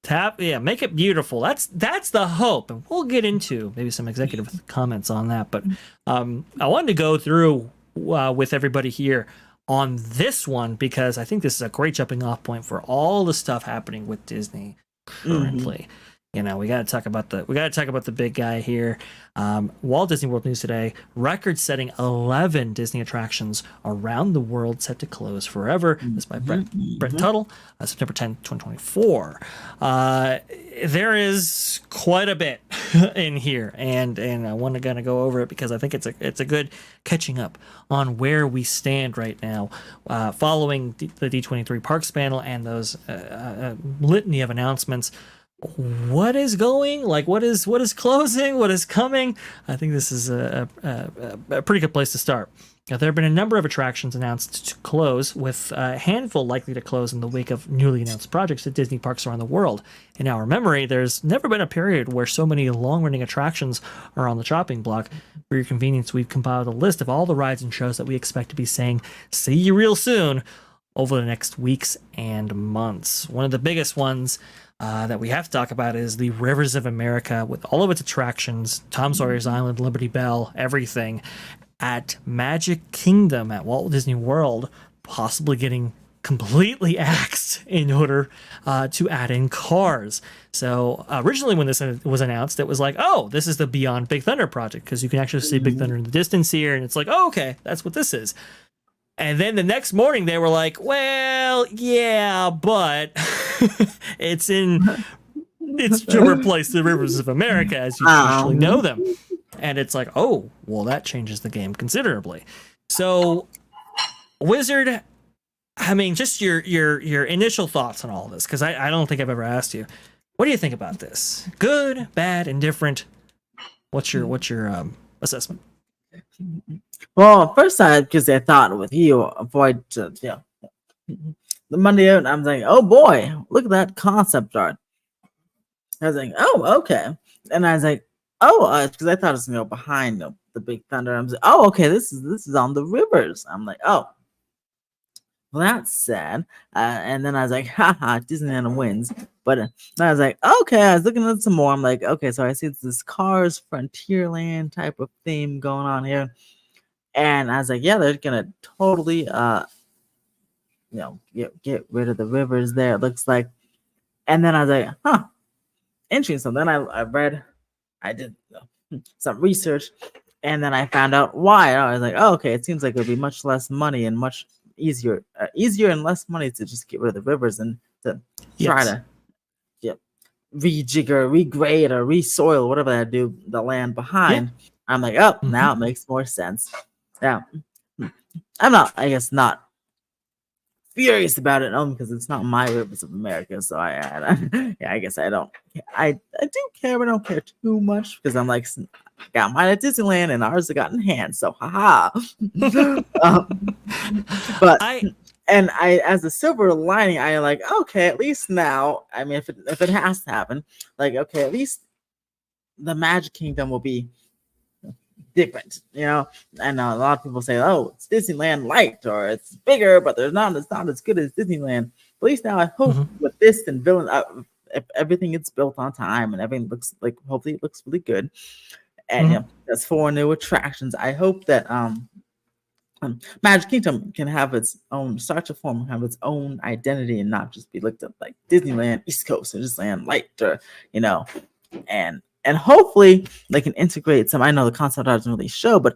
Speaker 2: Make it beautiful. That's the hope, and we'll get into maybe some executive comments on that. But I wanted to go through with everybody here on this one because I think this is a great jumping off point for all the stuff happening with Disney currently. We got to talk about the big guy here. Walt Disney World News today: record-setting 11 Disney attractions around the world set to close forever. This by Brent Tuttle, September 10, 2024. There is quite a bit in here, and I want to kind of go over it because I think it's a good catching up on where we stand right now, following the D23 Parks panel and those litany of announcements. What is going? Like, what is closing? What is coming? I think this is a pretty good place to start. Now, there have been a number of attractions announced to close, with a handful likely to close in the wake of newly announced projects at Disney parks around the world. In our memory, there's never been a period where so many long-running attractions are on the chopping block. For your convenience, we've compiled a list of all the rides and shows that we expect to be saying "see you real soon" over the next weeks and months. One of the biggest ones that we have to talk about is the Rivers of America, with all of its attractions, Tom Sawyer's Island, Liberty Bell, everything, at Magic Kingdom at Walt Disney World, possibly getting completely axed in order to add in cars. So originally when this was announced, it was like, oh, this is the Beyond Big Thunder project, because you can actually see Big Thunder in the distance here, and it's like, oh, okay, that's what this is. And then the next morning they were like, well, yeah, but it's to replace the rivers of America as you traditionally know
Speaker 1: Um,
Speaker 2: them. And it's like, oh, well, that changes the game considerably. So, Wizard, I mean, just your initial thoughts on all this, because I don't think I've ever asked you. What do you think about this? Good, bad, indifferent? What's your assessment?
Speaker 1: well, first I because I thought with you avoid the Monday out, I'm like, oh boy, look at that concept art. I was like, oh okay, and I was like, oh, because I thought it was gonna go behind the big thunder. I'm like, oh okay, this is on the rivers. I'm like, oh, well that's sad. And then I was like, haha, Disneyland wins. But then I was like, okay, I was looking at some more. I'm like, okay, so I see it's this Cars Frontierland type of theme going on here. And I was like, yeah, they're gonna totally get rid of the rivers there, it looks like. And then I was like, huh, interesting. So then I did some research, and then I found out why. I was like, oh, okay, it seems like it would be much less money and much easier and less money to just get rid of the rivers and to try to rejigger, regrade, or resoil, whatever they do, the land behind. I'm like, oh, now it makes more sense. Now, I'm not, I guess, not furious about it only because it's not my rivers of America. So I guess I don't. I do care, but I don't care too much because I'm like, I got mine at Disneyland and ours got enhanced. So haha. But I, as a silver lining, I like, okay, at least now. I mean, if it has to happen, like, okay, at least the Magic Kingdom will be different, I know a lot of people say, oh, it's Disneyland light or it's bigger, but it's not as good as Disneyland. At least now I hope with this and villain, if everything gets built on time and everything looks like, hopefully it looks really good, and there's 4 new attractions. I hope that Magic Kingdom can have its own, start to form, have its own identity and not just be looked at like Disneyland East Coast or Disneyland Light, or and hopefully they can integrate some. I know the concept art doesn't really show, but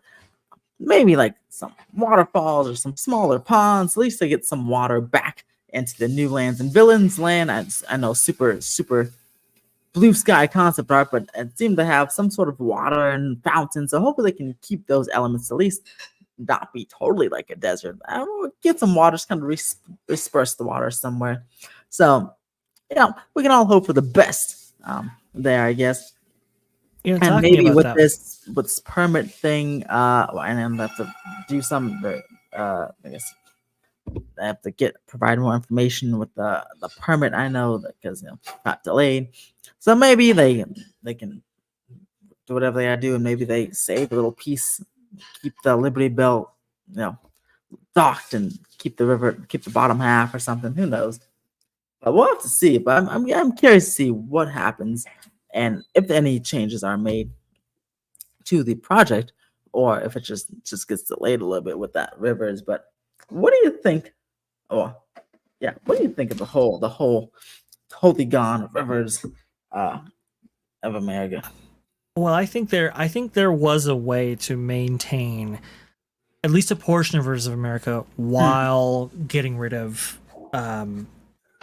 Speaker 1: maybe like some waterfalls or some smaller ponds. At least they get some water back into the new lands and villains land. I know super blue sky concept art, but it seemed to have some sort of water and fountains. So hopefully they can keep those elements, at least not be totally like a desert. I don't know, get some water, just kind of disperse the water somewhere. So we can all hope for the best there, I guess. And maybe with this permit thing, and I have to do some. I guess I have to provide more information with the permit. I know that because got delayed, so maybe they can do whatever they gotta do, and maybe they save a little piece, keep the Liberty Bell, docked, and keep the bottom half or something. Who knows? But we'll have to see. But I'm curious to see what happens and if any changes are made to the project, or if it just gets delayed a little bit with that rivers. But what do you think? Oh, yeah. What do you think of the whole totally gone rivers of America?
Speaker 2: Well, I think there was a way to maintain at least a portion of Rivers of America while getting rid of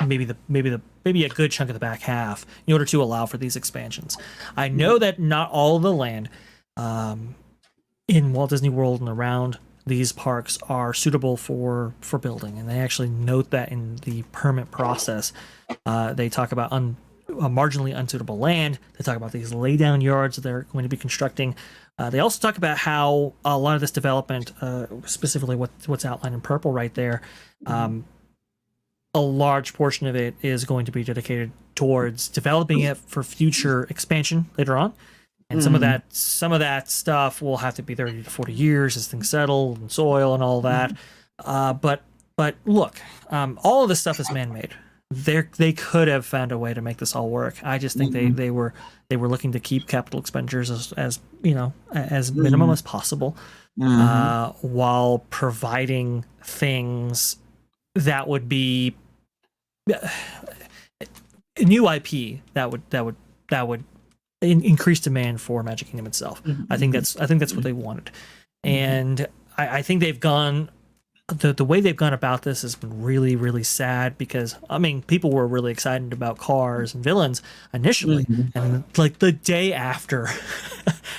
Speaker 2: maybe a good chunk of the back half in order to allow for these expansions. I know that not all of the land in Walt Disney World and around these parks are suitable for building, and they actually note that in the permit process. They talk about marginally unsuitable land. They talk about these laydown yards that they're going to be constructing. They also talk about how a lot of this development, specifically what's outlined in purple right there, a large portion of it is going to be dedicated towards developing it for future expansion later on. And some of that stuff will have to be 30 to 40 years as things settle and soil and all that. But look, all of this stuff is man-made. They could have found a way to make this all work. I just think they were looking to keep capital expenditures as minimum as possible, while providing things that would be new IP that would increase demand for Magic Kingdom itself. I think that's what they wanted, and I think they've gone the way they've gone about this has been really, really sad because I mean people were really excited about Cars and Villains initially,
Speaker 1: Mhm.
Speaker 2: and like the day after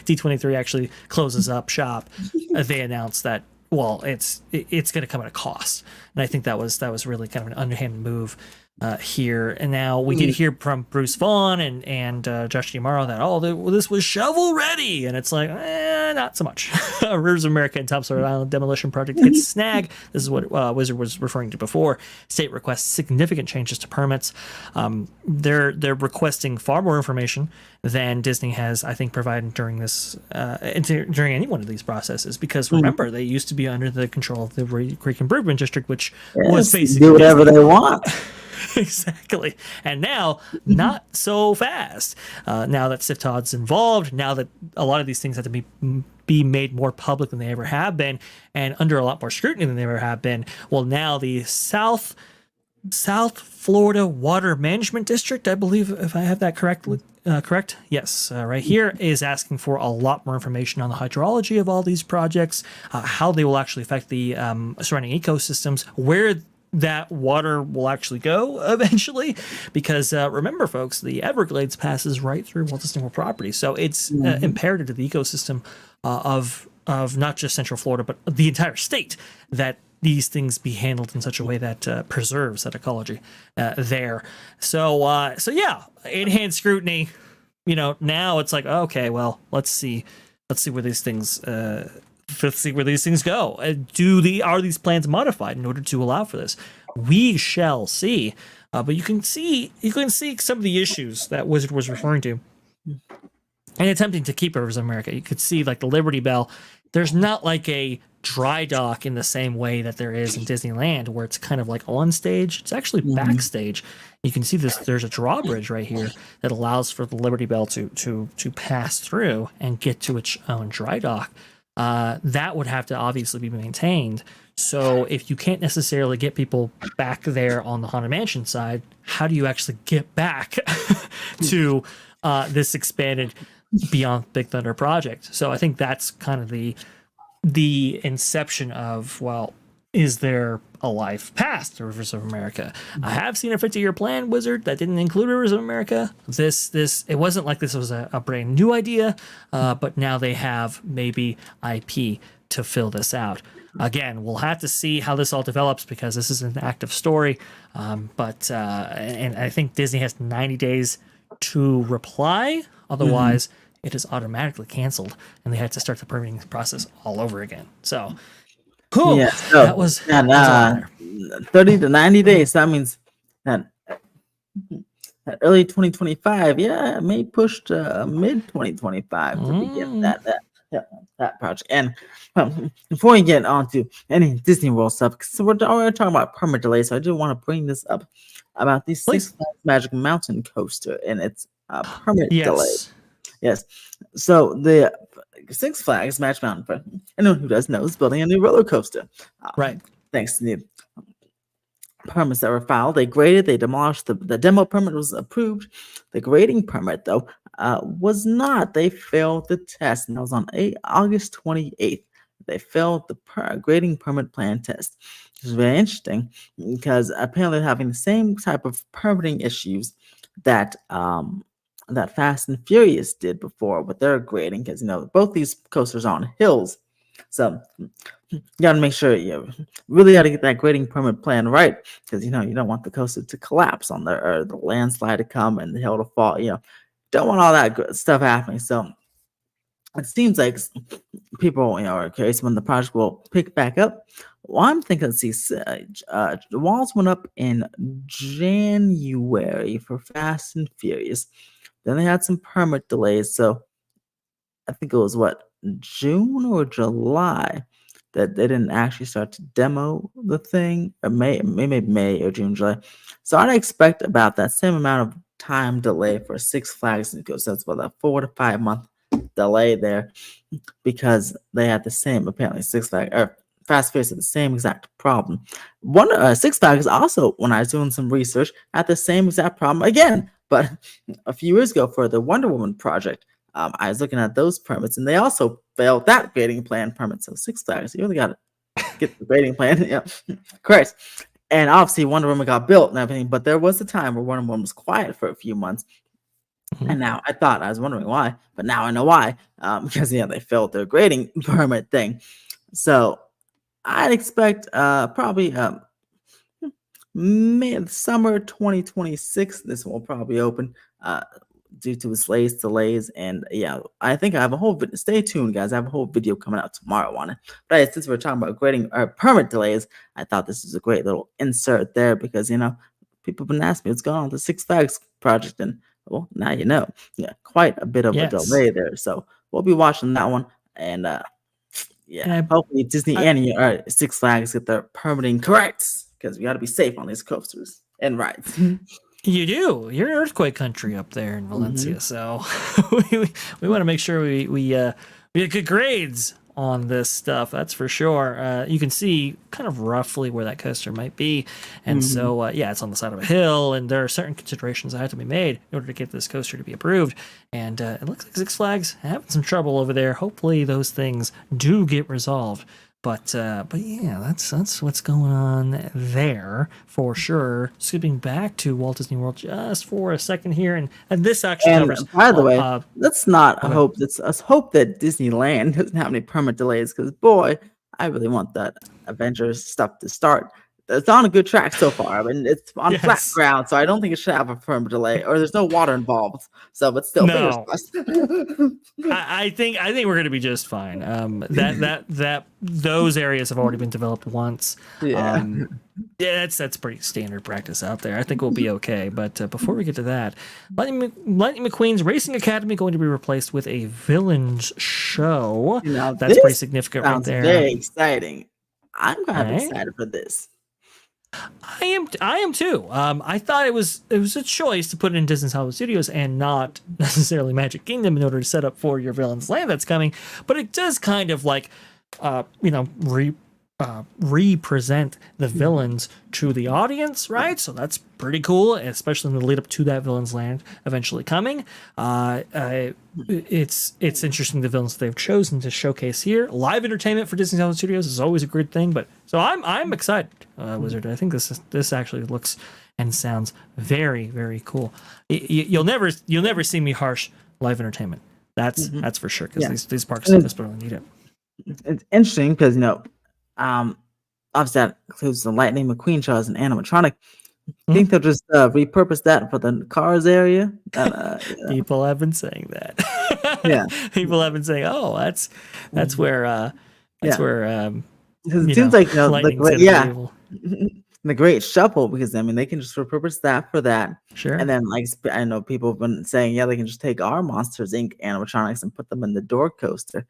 Speaker 2: D23 actually closes up shop, they announced that it's going to come at a cost, and I think that was really kind of an underhanded move here. And now we did hear from Bruce Vaughn and Josh D'Amaro that this was shovel ready, and it's like not so much. Rivers of America and Thompson Rhode Island demolition project hits snag. This is what Wizard was referring to before. State requests significant changes to permits. They're requesting far more information than Disney has, I think, provided during this during any one of these processes. Because remember, they used to be under the control of the Creek Improvement District, which was basically
Speaker 1: do whatever
Speaker 2: Disney.
Speaker 1: they want.
Speaker 2: Exactly. And now, not so fast. Now that Sif Todd's involved, now that a lot of these things have to be made more public than they ever have been, and under a lot more scrutiny than they ever have been. Well, now the South Florida Water Management District, I believe, if I have that correctly. Correct? Yes. Right here is asking for a lot more information on the hydrology of all these projects, how they will actually affect the surrounding ecosystems, where that water will actually go eventually, because remember, folks, the Everglades passes right through Walt Disney World property, so it's imperative to the ecosystem of not just Central Florida but the entire state that these things be handled in such a way that preserves that ecology there. So yeah, enhanced scrutiny. Now it's like, okay, well, let's see where these things. Let's see where these things go. Are these plans modified in order to allow for this? We shall see. But you can see some of the issues that Wizard was referring to, and attempting to keep Rivers of America. You could see like the Liberty Bell. There's not like a dry dock in the same way that there is in Disneyland, where it's kind of like on stage. It's actually backstage. You can see this. There's a drawbridge right here that allows for the Liberty Bell to pass through and get to its own dry dock. That would have to obviously be maintained. So if you can't necessarily get people back there on the Haunted Mansion side, how do you actually get back to this expanded Beyond Big Thunder project? So I think that's kind of the inception of, well, is there a life past the Rivers of America? I have seen a 50-year plan, Wizard, that didn't include Rivers of America. It wasn't like this was a brand new idea, but now they have maybe IP to fill this out. Again, we'll have to see how this all develops, because this is an active story. But I think Disney has 90 days to reply. Otherwise, it is automatically canceled, and they had to start the permitting process all over again. So, cool.
Speaker 1: Yeah, so
Speaker 2: that was
Speaker 1: 30 to 90 days. That means that early 2025. Yeah, it may push to mid 2025 to begin that project. And before we get on to any Disney World stuff, because we're already talking about permit delays, so I do want to bring this up about the Six Flags Magic Mountain coaster and its permit delay. Yes. So the Six Flags Magic Mountain, for anyone who doesn't know, is building a new roller coaster.
Speaker 2: Right.
Speaker 1: Thanks to the permits that were filed. They graded, they demolished. The demo permit was approved. The grading permit, though, was not. They failed the test, and that was on August 28th. They failed the grading permit plan test. Which is very interesting, because apparently they're having the same type of permitting issues that that Fast and Furious did before with their grading, because both these coasters are on hills. So you got to make sure you really got to get that grading permit plan right, because you don't want the coaster to collapse on or the landslide to come and the hill to fall. Don't want all that good stuff happening. So it seems like people are curious when the project will pick back up. Well, I'm thinking, let's see, the walls went up in January for Fast and Furious. Then they had some permit delays, so I think it was June or July that they didn't actually start to demo the thing, or maybe May or June, July. So I'd expect about that same amount of time delay for Six Flags, so that's about a 4 to 5 month delay there, because they had the same, apparently Six Flags or Fast Furious had the same exact problem. Six Flags also, when I was doing some research, had the same exact problem again. But a few years ago, for the Wonder Woman project, I was looking at those permits, and they also failed that grading plan permit. So Six Flags, you really got to get the grading plan. Yeah, correct. And obviously, Wonder Woman got built and everything, but there was a time where Wonder Woman was quiet for a few months,
Speaker 2: Mhm.
Speaker 1: and now I was wondering why, but now I know why. Because they failed their grading permit thing. So I'd expect probably summer 2026. This will probably open due to its latest delays. And yeah, I think I have a whole video. Stay tuned, guys. I have a whole video coming out tomorrow on it. But since we're talking about grading permit delays, I thought this was a great little insert there because people have been asking me what's going on with the Six Flags project, and well, now you know. Yeah, quite a bit of a
Speaker 2: Yes.
Speaker 1: delay there. So we'll be watching that one, and yeah,
Speaker 2: And
Speaker 1: hopefully Disney
Speaker 2: I,
Speaker 1: and Six Flags get their permitting correct because we got to be safe on these coasters and rides.
Speaker 2: you do. You're an earthquake country up there in Valencia, so we want to make sure we get good grades on this stuff. That's for sure. You can see kind of roughly where that coaster might be, and so yeah, it's on the side of a hill, and there are certain considerations that have to be made in order to get this coaster to be approved. And it looks like Six Flags having some trouble over there. Hopefully, those things do get resolved. But yeah, that's what's going on there for sure. Skipping back to Walt Disney World just for a second here, and this actually
Speaker 1: And
Speaker 2: covers.
Speaker 1: by the way, let's not
Speaker 2: okay.
Speaker 1: hope. Let's hope that Disneyland doesn't have any permit delays because boy, I really want that Avengers stuff to start. It's on a good track so far. I mean, it's on flat
Speaker 2: Yes.
Speaker 1: ground, so I don't think it should have a permit delay, or there's no water involved. So, but still, fingers
Speaker 2: No.
Speaker 1: crossed.
Speaker 2: I think we're going to be just fine. That those areas have already been developed once.
Speaker 1: Yeah.
Speaker 2: Yeah, that's pretty standard practice out there. I think we'll be okay. But before we get to that, Lightning McQueen's Racing Academy going to be replaced with a villains show.
Speaker 1: Now,
Speaker 2: That's pretty significant right
Speaker 1: sounds
Speaker 2: there.
Speaker 1: very exciting. I'm kind of
Speaker 2: Right?
Speaker 1: excited for this.
Speaker 2: I am too. I thought it was a choice to put it in Disney's Hollywood Studios and not necessarily Magic Kingdom in order to set up for your Villains Land that's coming. But it does kind of like, represent the villains to the audience, right? So that's pretty cool, especially in the lead up to that Villains Land eventually coming. It's interesting the villains they've chosen to showcase here. Live entertainment for Disney Hollywood Studios is always a good thing, but so I'm excited, Wizard. I think this actually looks and sounds very, very cool. You'll never see me harsh live entertainment. That's for sure because these parks desperately need it.
Speaker 1: It's interesting because obviously that includes the Lightning McQueen show as an animatronic. I think they'll just repurpose that for the Cars area.
Speaker 2: People have been saying that.
Speaker 1: Yeah,
Speaker 2: people have been saying, "Oh, that's where
Speaker 1: because it seems like the Great Shuffle, because they can just repurpose that for that.
Speaker 2: Sure.
Speaker 1: And then I know people have been saying they can just take our Monsters Inc. animatronics and put them in the door coaster.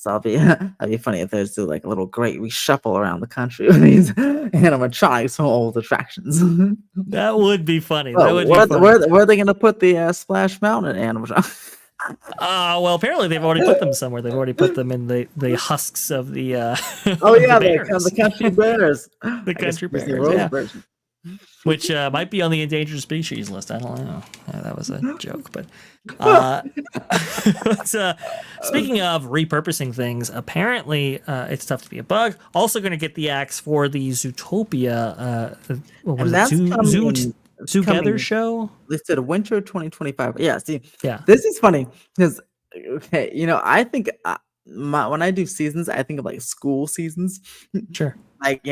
Speaker 1: So that'd be funny if there's like a little great reshuffle around the country with these animatronics from old attractions.
Speaker 2: That would be funny.
Speaker 1: Where are they going to put the Splash Mountain animatronics?
Speaker 2: Well, apparently they've already put them somewhere. They've already put them in the husks of the.
Speaker 1: The country bears.
Speaker 2: The country bears,
Speaker 1: version.
Speaker 2: Which might be on the endangered species list. I don't know. That was a joke, but speaking of repurposing things, apparently it's tough to be a bug. Also, going to get the axe for the Zootopia. What was it? Together show.
Speaker 1: They said winter 2025. Yeah. See.
Speaker 2: Yeah.
Speaker 1: This is funny because I think when I do seasons, I think of like school seasons.
Speaker 2: Sure.
Speaker 1: Like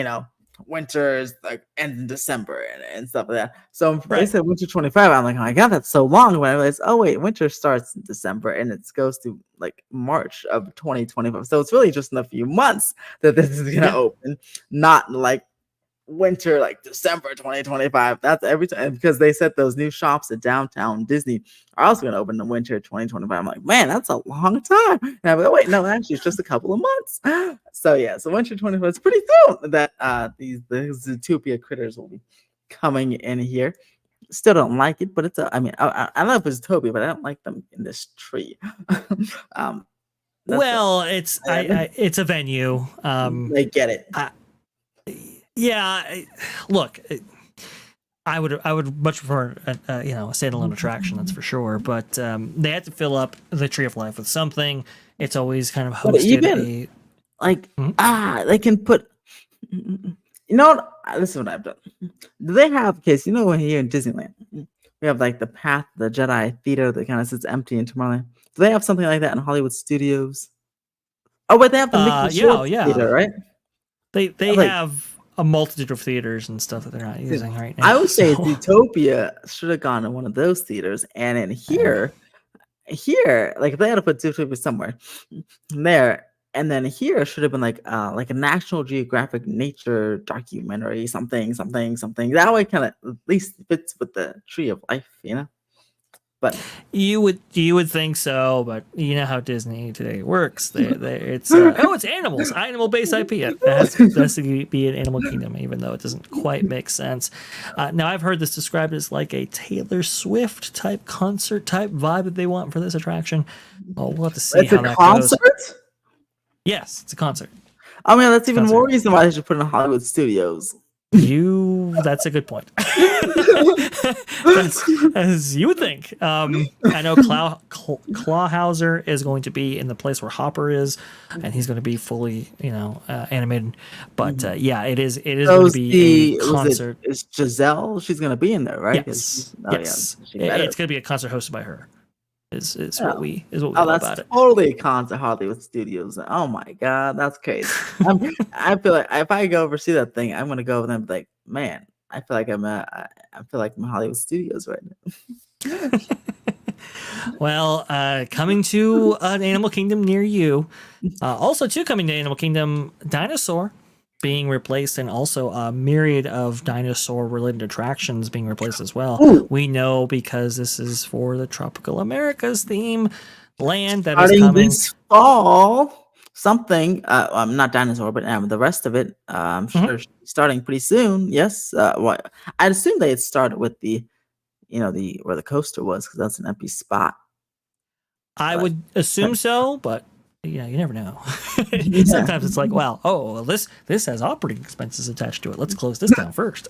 Speaker 1: winter is like end in December and stuff like that. So they said winter 25. I'm like, oh my god, that's so long. When I realized, oh wait, winter starts in December and it goes to like March of 2025. So it's really just in a few months that this is gonna open, not like winter like December 2025. That's every time, because they said those new shops at downtown Disney are also going to open in winter 2025. I'm like, man, that's a long time. And I'm like, oh, wait, no, actually it's just a couple of months. So yeah, so winter 2025 is pretty soon that the Zootopia critters will be coming in here. Still don't like it, but it's I love Zootopia, but I don't like them in this tree.
Speaker 2: Well, it's a venue.
Speaker 1: They get it.
Speaker 2: Yeah, look, I would much prefer a standalone attraction, that's for sure. But they had to fill up the Tree of Life with something. It's always kind of hosted
Speaker 1: Like
Speaker 2: Mhm.
Speaker 1: they can put. You know what? This is what I've done. Do they have case? You know, when here in Disneyland, we have like the Path, the Jedi Theater that kind of sits empty in Tomorrowland. Do they have something like that in Hollywood Studios? Oh, but they have the Mickey
Speaker 2: Yeah,
Speaker 1: Shorts
Speaker 2: yeah.
Speaker 1: Theater, right?
Speaker 2: They
Speaker 1: Like,
Speaker 2: have a multitude of theaters and stuff that they're not
Speaker 1: see,
Speaker 2: using right
Speaker 1: I
Speaker 2: now.
Speaker 1: would say
Speaker 2: So
Speaker 1: Zootopia should have gone to one of those theaters, and in here, like if they had to put Zootopia somewhere there, and then here should have been like a National Geographic nature documentary, something. That way, kind of at least fits with the Tree of Life, you know. But
Speaker 2: you would think so, but you know how Disney today works. It's it's animals, animal based IP. That's to be an Animal Kingdom, even though it doesn't quite make sense. Now I've heard this described as like a Taylor Swift type concert type vibe that they want for this attraction. Well, we'll have to see
Speaker 1: it's a
Speaker 2: how that goes.
Speaker 1: concert.
Speaker 2: Yes, it's a concert.
Speaker 1: I mean, that's
Speaker 2: It's a
Speaker 1: even more
Speaker 2: concert.
Speaker 1: reason why they should put it in Hollywood Studios.
Speaker 2: That's a good point. that's as you would think. I know Clawhauser is going to be in the place where Hopper is, and he's going to be fully, animated. But yeah, it is
Speaker 1: So
Speaker 2: going to
Speaker 1: is
Speaker 2: be a
Speaker 1: was it
Speaker 2: concert.
Speaker 1: is Giselle? She's gonna be in there, right? 'Cause
Speaker 2: Yes,
Speaker 1: oh yeah,
Speaker 2: yes,
Speaker 1: she better.
Speaker 2: it's going to be a concert hosted by her. Is what
Speaker 1: Oh.
Speaker 2: we
Speaker 1: Oh,
Speaker 2: know
Speaker 1: that's
Speaker 2: about it.
Speaker 1: totally a con to Hollywood Studios. Oh my god, that's crazy. I feel like if I go over see that thing, I'm gonna go over there and be like, man, I feel like I feel like I'm in Hollywood Studios right now.
Speaker 2: Well, coming to an Animal Kingdom near you. Also, too, coming to Animal Kingdom, Dinosaur being replaced, and also a myriad of dinosaur-related attractions being replaced as well.
Speaker 1: Ooh.
Speaker 2: We know because this is for the Tropical Americas theme land that is
Speaker 1: Starting
Speaker 2: coming.
Speaker 1: this fall, something. Not dinosaur, but the rest of it. I'm sure starting pretty soon. Yes. What? I'd assume they had started with the where the coaster was because that's an empty spot.
Speaker 2: I
Speaker 1: But
Speaker 2: would assume so, but you never know.
Speaker 1: yeah.
Speaker 2: Sometimes it's like, well, this has operating expenses attached to it. Let's close this down first.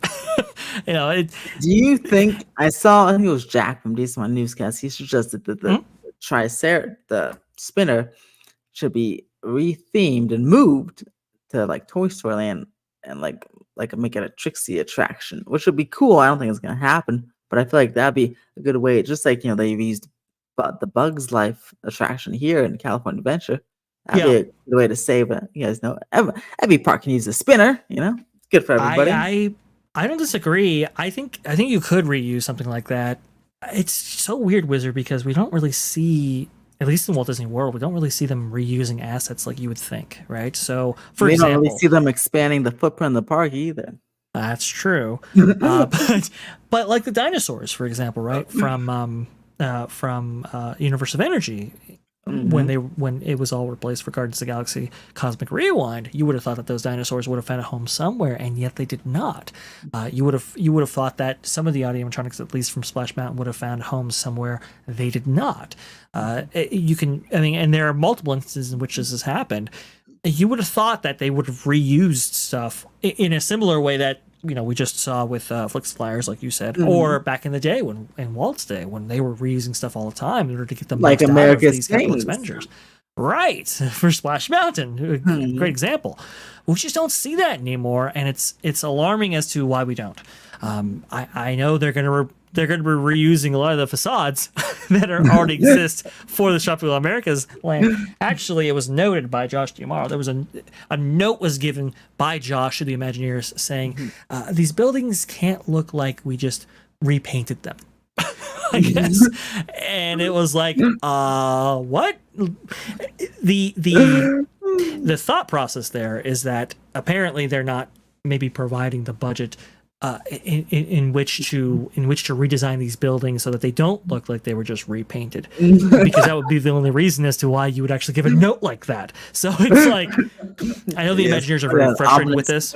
Speaker 1: Do you think I think it was Jack from Decent Newscast? He suggested that the the spinner, should be rethemed and moved to like Toy Story Land and like make it a Trixie attraction, which would be cool. I don't think it's gonna happen, but I feel like that'd be a good way. Just like they've used the Bugs Life attraction here in California Adventure. That'd be a good way to save it. You guys know every park can use a spinner. It's good for everybody.
Speaker 2: I don't disagree. I think you could reuse something like that. It's so weird, Wizard, because we don't really see, at least in Walt Disney World, we don't really see them reusing assets like you would think, right? So, for example,
Speaker 1: don't really see them expanding the footprint of the park either.
Speaker 2: That's true. But like the dinosaurs, for example, right from Universe of Energy. When it was all replaced for Guardians of the Galaxy Cosmic Rewind, you would have thought that those dinosaurs would have found a home somewhere, and yet they did not. You would have thought that some of the audio animatronics, at least from Splash Mountain, would have found homes somewhere. They did not. And there are multiple instances in which this has happened. You would have thought that they would have reused stuff in a similar way that we just saw with Flix Flyers, like you said, or back in the day in Walt's day, when they were reusing stuff all the time in order to get the most out of these capital expenditures. Right, for Splash Mountain, great example. We just don't see that anymore, and it's alarming as to why we don't. I know they're going to be reusing a lot of the facades that already exist for the Tropical Americas land. Actually, it was noted by Josh Diamaro. There was a note was given by Josh to the Imagineers saying, these buildings can't look like we just repainted them. I guess. And it was like, what? The thought process there is that apparently they're not maybe providing the budget in which to redesign these buildings so that they don't look like they were just repainted, because that would be the only reason as to why you would actually give a note like that. So it's like, I know the Imagineers are very frustrated with this.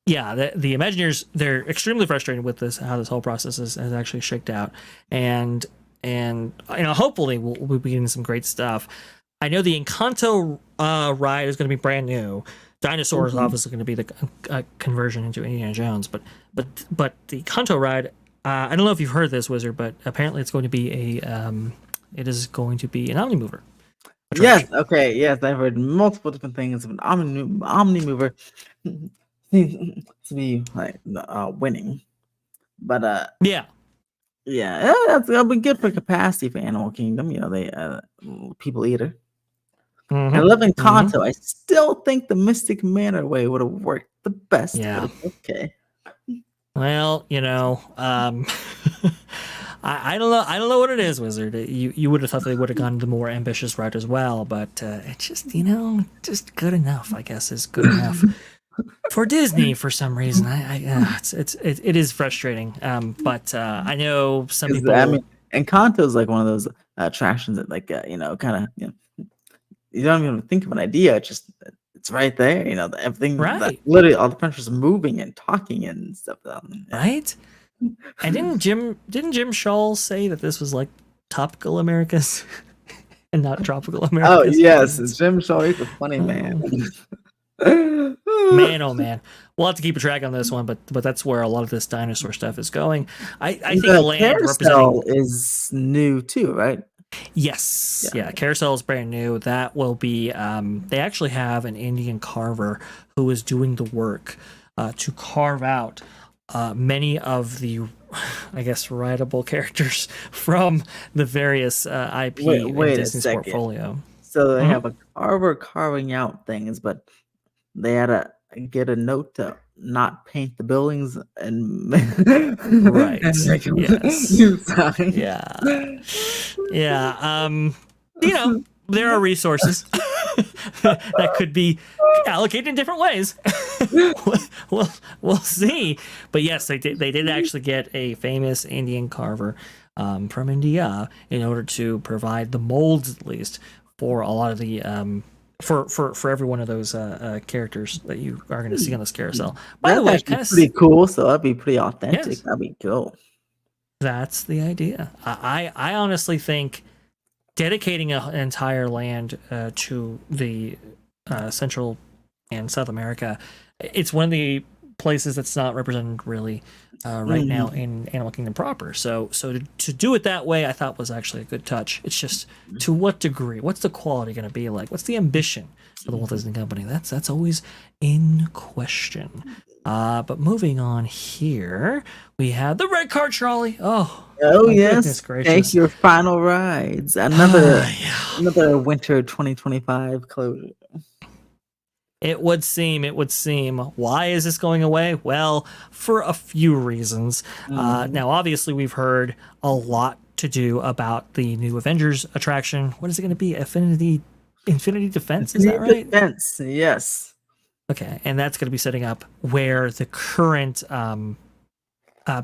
Speaker 2: Yeah, the Imagineers, they're extremely frustrated with this, how this whole process has actually shaked out, and hopefully we'll be getting some great stuff. I know the Encanto ride is going to be brand new. Dinosaur is obviously going to be the conversion into Indiana Jones, but the Encanto ride, I don't know if you've heard this, Wizard, but apparently it's going to be it is going to be an Omnimover
Speaker 1: Yes,
Speaker 2: attraction.
Speaker 1: okay, yes, I've heard multiple different things of an Omni mover seems to be like winning, but
Speaker 2: Yeah.
Speaker 1: yeah, that'll be good for capacity for Animal Kingdom. You know, they people eater.
Speaker 2: Mm-hmm.
Speaker 1: And I love
Speaker 2: Mm-hmm.
Speaker 1: Encanto. I still think the Mystic Manor way would have worked the best, but
Speaker 2: Yeah.
Speaker 1: it's okay.
Speaker 2: Well, I don't know. I don't know what it is, Wizard. You would have thought they would have gone the more ambitious route as well, but it's just just good enough. I guess is good enough for Disney for some reason. It is frustrating. But I know some
Speaker 1: Because I
Speaker 2: people.
Speaker 1: mean, Encanto is like one of those attractions that, like, kind of, you don't even think of an idea. It's just it's right there. Everything that
Speaker 2: Right,
Speaker 1: literally all the countries moving and talking and stuff. Yeah.
Speaker 2: right. And didn't Jim Shaw say that this was like topical Americas and not tropical
Speaker 1: Oh
Speaker 2: Americas because
Speaker 1: yes,
Speaker 2: it's
Speaker 1: Jim Shaw. He's a funny man.
Speaker 2: oh, man, oh man. We'll have to keep a track on this one, but that's where a lot of this dinosaur stuff is going. I
Speaker 1: And
Speaker 2: think
Speaker 1: the
Speaker 2: land representing
Speaker 1: carousel is new too, right?
Speaker 2: yes,
Speaker 1: Yeah.
Speaker 2: yeah, carousel is brand new. That will be they actually have an Indian carver who is doing the work to carve out many of the I guess rideable characters from the various IP in
Speaker 1: Wait a
Speaker 2: Disney's
Speaker 1: second.
Speaker 2: portfolio.
Speaker 1: So they
Speaker 2: Mhm.
Speaker 1: have a carver carving out things, but they had to get a note to not paint the buildings and
Speaker 2: Right.
Speaker 1: and make a
Speaker 2: Yes.
Speaker 1: new sign.
Speaker 2: Yeah. Yeah. There are resources that could be allocated in different ways. we'll, we'll see. But yes, they did actually get a famous Indian carver from India in order to provide the molds, at least, for a lot of the for every one of those characters that you are going to see on this carousel. By the
Speaker 1: That's
Speaker 2: way,
Speaker 1: actually pretty cool. So that'd be pretty authentic.
Speaker 2: yes,
Speaker 1: That'd be cool.
Speaker 2: that's the idea. I honestly think dedicating an entire land to the Central and South America, it's one of the places that's not represented really right now
Speaker 1: Mhm.
Speaker 2: in Animal Kingdom proper. So to do it that way, I thought was actually a good touch. It's just to what degree? What's the quality going to be like? What's the ambition for the Walt Disney Company? That's always in question. But moving on here, we have the red car trolley. Oh,
Speaker 1: Oh
Speaker 2: my goodness
Speaker 1: yes, take
Speaker 2: gracious.
Speaker 1: your final rides.
Speaker 2: Yeah.
Speaker 1: Another winter 2025 closure.
Speaker 2: It would seem. Why is this going away? Well, for a few reasons.
Speaker 1: Mhm.
Speaker 2: Now, obviously, we've heard a lot to do about the new Avengers attraction. What is it going to be? Infinity Defense? Is that
Speaker 1: Infinity
Speaker 2: right?
Speaker 1: Defense, yes.
Speaker 2: Okay, and that's going to be setting up where the current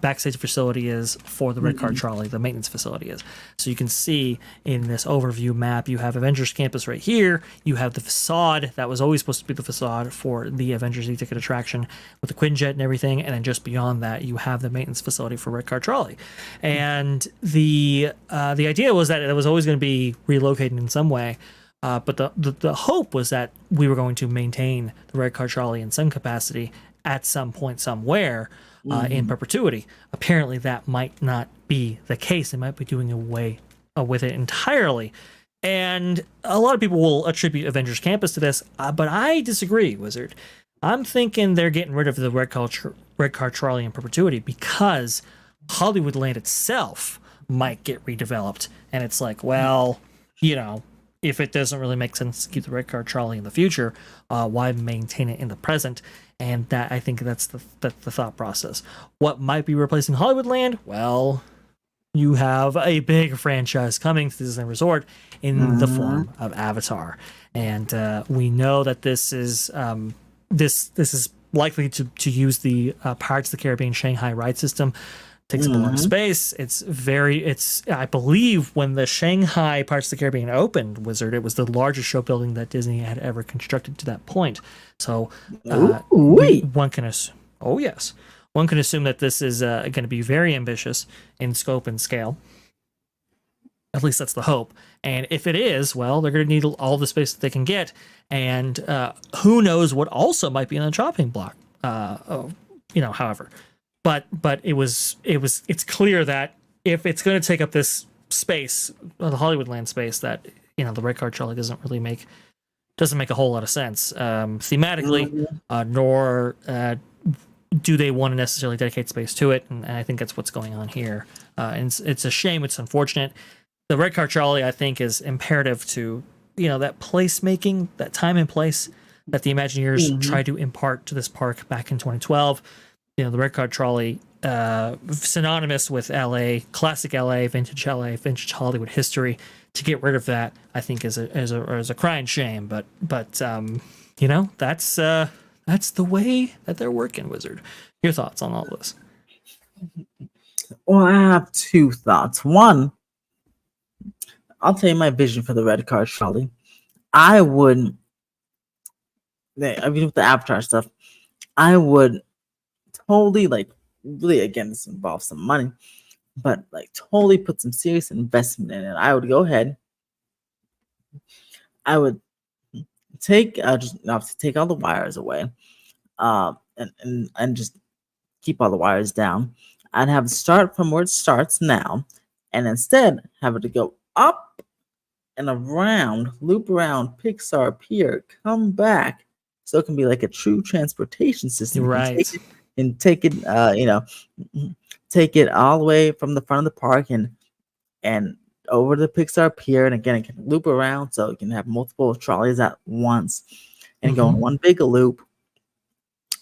Speaker 2: backstage facility is for the red car
Speaker 1: Mhm.
Speaker 2: trolley, the maintenance facility is. So you can see in this overview map, you have Avengers Campus right here. You have the facade that was always supposed to be the facade for the Avengers e-ticket attraction with the Quinjet and everything. And then just beyond that, you have the maintenance facility for red car trolley. And the idea was that it was always going to be relocated in some way. But the hope was that we were going to maintain the red car trolley in some capacity at some point somewhere in
Speaker 1: Mhm.
Speaker 2: perpetuity. Apparently, that might not be the case. They might be doing away with it entirely. And a lot of people will attribute Avengers Campus to this, but I disagree, Wizard. I'm thinking they're getting rid of the red car trolley in perpetuity because Hollywoodland itself might get redeveloped. And it's like, well, if it doesn't really make sense to keep the red car trolley in the future, why maintain it in the present? And that I think that's the thought process. What might be replacing Hollywoodland? Well, you have a big franchise coming to Disney Resort in the
Speaker 1: Mhm.
Speaker 2: form of Avatar, and we know that this is this is likely to use the Pirates of the Caribbean Shanghai ride system. Takes up a lot of
Speaker 1: Mhm.
Speaker 2: space. It's I believe when the Shanghai Pirates of the Caribbean opened, Wizard, it was the largest show building that Disney had ever constructed to that point. So
Speaker 1: Ooh-wee.
Speaker 2: one can assume, oh yes, one can assume that this is going to be very ambitious in scope and scale. At least that's the hope. And if it is, well, they're going to need all the space that they can get. And who knows what also might be in the chopping block. However, but it's clear that if it's going to take up this space, the Hollywoodland space, that the red car trolley doesn't make a whole lot of sense thematically, nor do they want to necessarily dedicate space to it, and I think that's what's going on here. And it's a shame. It's unfortunate. The red car trolley, I think, is imperative to that placemaking, that time and place that the Imagineers tried to impart to this park back in 2012. The red car trolley, synonymous with LA, classic LA, vintage Hollywood history. To get rid of that, I think is a crying shame. But that's the way that they're working, Wizard. Your thoughts on all this?
Speaker 1: Well, I have two thoughts. One, I'll tell you my vision for the red car trolley. I mean, with the Avatar stuff, I would totally, really, again, this involves some money, but totally put some serious investment in it. I would go ahead. I would just obviously take all the wires away, and just keep all the wires down. I'd have it start from where it starts now, and instead have it to go up and around, loop around Pixar Pier, come back, so it can be like a true transportation system.
Speaker 2: Right.
Speaker 1: Take it, take it all the way from the front of the park and over the Pixar Pier, and again, it can loop around, so you can have multiple trolleys at once, and go in one big loop.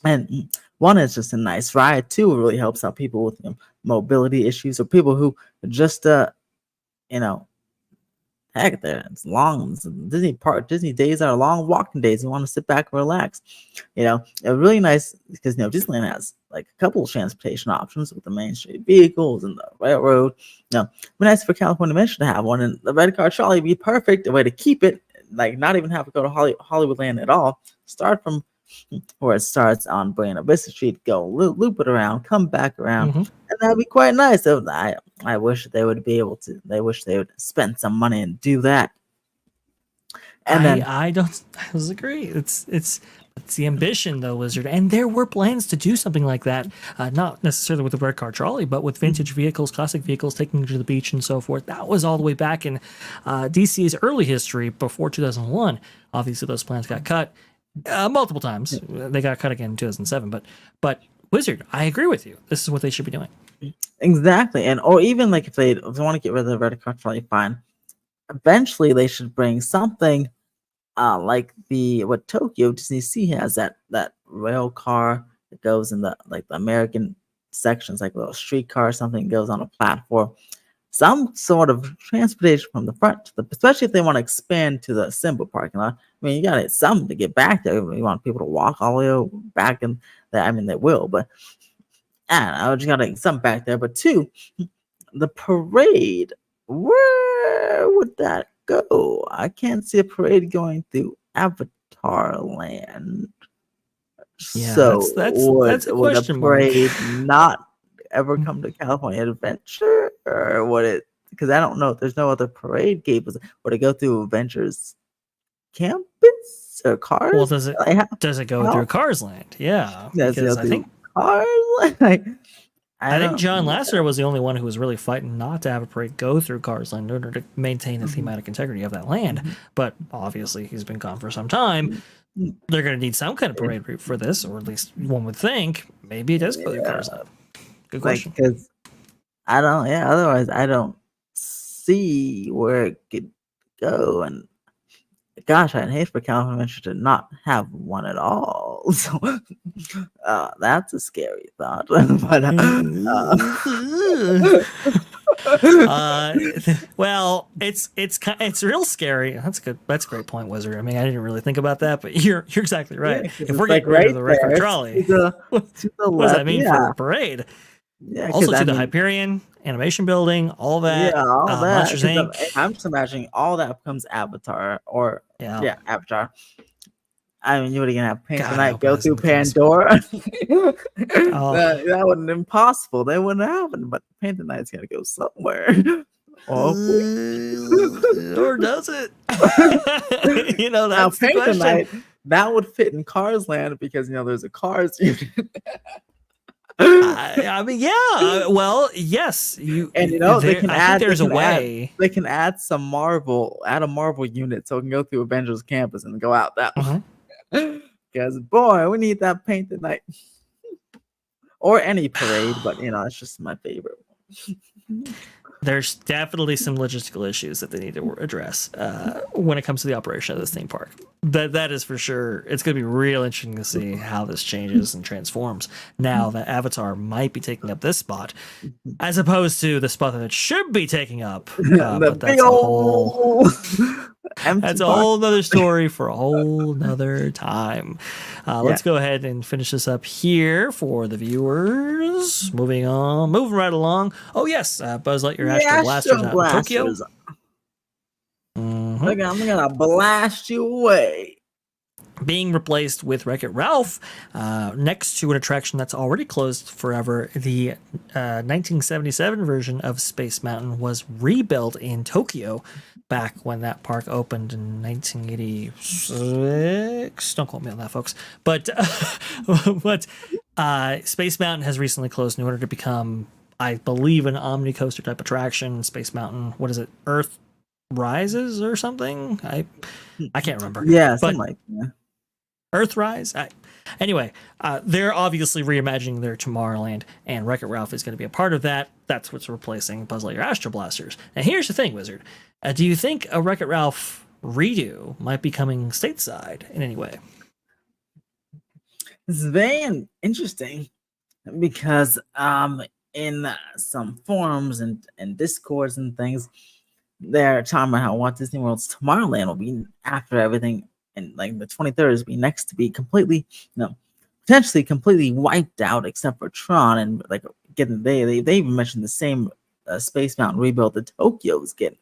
Speaker 1: And one is just a nice ride. Two, it really helps out people with mobility issues, or people who just heck, it's long. Disney days are long walking days. You want to sit back and relax. It's really nice because Disneyland has a couple of transportation options with the Main Street vehicles and the railroad. It'd be nice for California Adventure to have one, and the red car trolley would be perfect. A way to keep it, not even have to go to Hollywoodland at all. Start from where it starts on Buena Vista Street, go loop it around, come back around, and that'd be quite nice. So I wish they would be able to. They wish they would spend some money and do that. And
Speaker 2: I disagree. It's the ambition, though, Wizard. And there were plans to do something like that, not necessarily with the red car trolley, but with vintage vehicles, classic vehicles, taking you to the beach and so forth. That was all the way back in DC's early history before 2001. Obviously, those plans got cut multiple times. They got cut again in 2007. But Wizard, I agree with you. This is what they should be doing.
Speaker 1: Exactly. Or even if they want to get rid of the red car trolley, fine. Eventually, they should bring something like what Tokyo Disney Sea has, that rail car that goes in the American sections, like a little streetcar or something, goes on a platform. Some sort of transportation from the front to especially if they want to expand to the Simba parking lot. I mean, you got to have something to get back there. You want people to walk all the way back, and they will, but I don't know, just got to get something back there. But two, the parade, where would that go? I can't see a parade going through Avatar Land.
Speaker 2: Yeah,
Speaker 1: so
Speaker 2: that's a question
Speaker 1: a parade not ever come to California Adventure, or would it? Because I don't know. There's no other parade gates. Would it go through Adventure's campus or Cars?
Speaker 2: Well, does it go through Cars Land? Yeah, because I think
Speaker 1: Cars Land.
Speaker 2: I think John Lasseter was the only one who was really fighting not to have a parade go through Cars Land in order to maintain the thematic integrity of that land. But obviously, he's been gone for some time. They're going to need some kind of parade route for this, or at least one would think. Maybe it does go through Cars Land. Good question.
Speaker 1: Because I don't. Yeah. Otherwise, I don't see where it could go. And gosh, I'd hate for California Adventure to not have one at all. So that's a scary thought. But
Speaker 2: well, it's real scary. That's good. That's a great point, Wizard. I mean, I didn't really think about that, but you're exactly right.
Speaker 1: Yeah,
Speaker 2: if we're getting rid of the red car trolley, what does that mean for a parade?
Speaker 1: Yeah,
Speaker 2: also to the Hyperion animation building, all that.
Speaker 1: Yeah, all that.
Speaker 2: Monsters Inc.
Speaker 1: I'm just imagining all that becomes Avatar, or Avatar. I mean, you would gonna have Paint the Night go through Pandora. That wouldn't be impossible. They wouldn't happen. But Paint the Night's gotta go somewhere.
Speaker 2: Or does it? That's
Speaker 1: Paint
Speaker 2: the question.
Speaker 1: The Night, that would fit in Cars Land because there's a Cars unit.
Speaker 2: I mean, yeah. Well, yes.
Speaker 1: And they
Speaker 2: There,
Speaker 1: can
Speaker 2: I think
Speaker 1: add
Speaker 2: there's a way.
Speaker 1: they can add some add a Marvel unit so it can go through Avengers Campus and go out that
Speaker 2: Mhm.
Speaker 1: way. Because boy, we need that paint tonight. Or any parade, but it's just my favorite one.
Speaker 2: There's definitely some logistical issues that they need to address when it comes to the operation of this theme park. That is for sure. It's going to be real interesting to see how this changes and transforms now that Avatar might be taking up this spot, as opposed to the spot that it should be taking up.
Speaker 1: The
Speaker 2: But
Speaker 1: big
Speaker 2: that's a whole
Speaker 1: old empty
Speaker 2: that's a
Speaker 1: park.
Speaker 2: whole nother story for a whole nother time. Let's
Speaker 1: Yeah.
Speaker 2: go ahead and finish this up here for the viewers. Moving right along. Oh yes, Buzz Lightyear Astro Blasters out in Tokyo.
Speaker 1: Blasters.
Speaker 2: Mhm.
Speaker 1: Look, I'm gonna blast you away.
Speaker 2: Being replaced with Wreck-It Ralph, next to an attraction that's already closed forever. The 1977 version of Space Mountain was rebuilt in Tokyo back when that park opened in 1986. Don't quote me on that, folks. But Space Mountain has recently closed in order to become, I believe, an Omni Coaster type attraction. Space Mountain, what is it? Earth Rises or something? I can't remember.
Speaker 1: Yeah,
Speaker 2: but
Speaker 1: something like that.
Speaker 2: Earthrise. Anyway, they're obviously reimagining their Tomorrowland, and Wreck-It Ralph is going to be a part of that. That's what's replacing Buzz Lightyear Astro Blasters. And here's the thing, Wizard. Do you think a Wreck-It Ralph redo might be coming stateside in any way?
Speaker 1: It's very interesting because in some forums and discords and things, they're talking about how Walt Disney World's Tomorrowland will be after everything, and like the 23rd is be next to be completely, potentially completely wiped out except for Tron, and like getting they even mentioned the same Space Mountain rebuild that Tokyo's getting.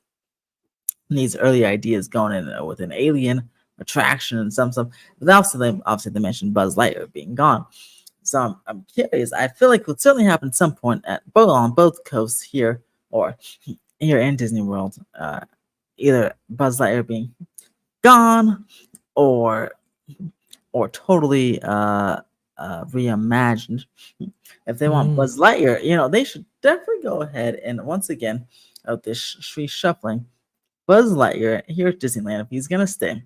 Speaker 1: These early ideas going in with an alien attraction and some stuff, but also obviously they mentioned Buzz Lightyear being gone. So I'm curious. I feel like it would certainly happen at some point on both coasts here or here in Disney World. Either Buzz Lightyear being gone or totally reimagined. If they want Buzz Lightyear, they should definitely go ahead and once again out this reshuffling. Buzz Lightyear here at Disneyland, if he's gonna stay,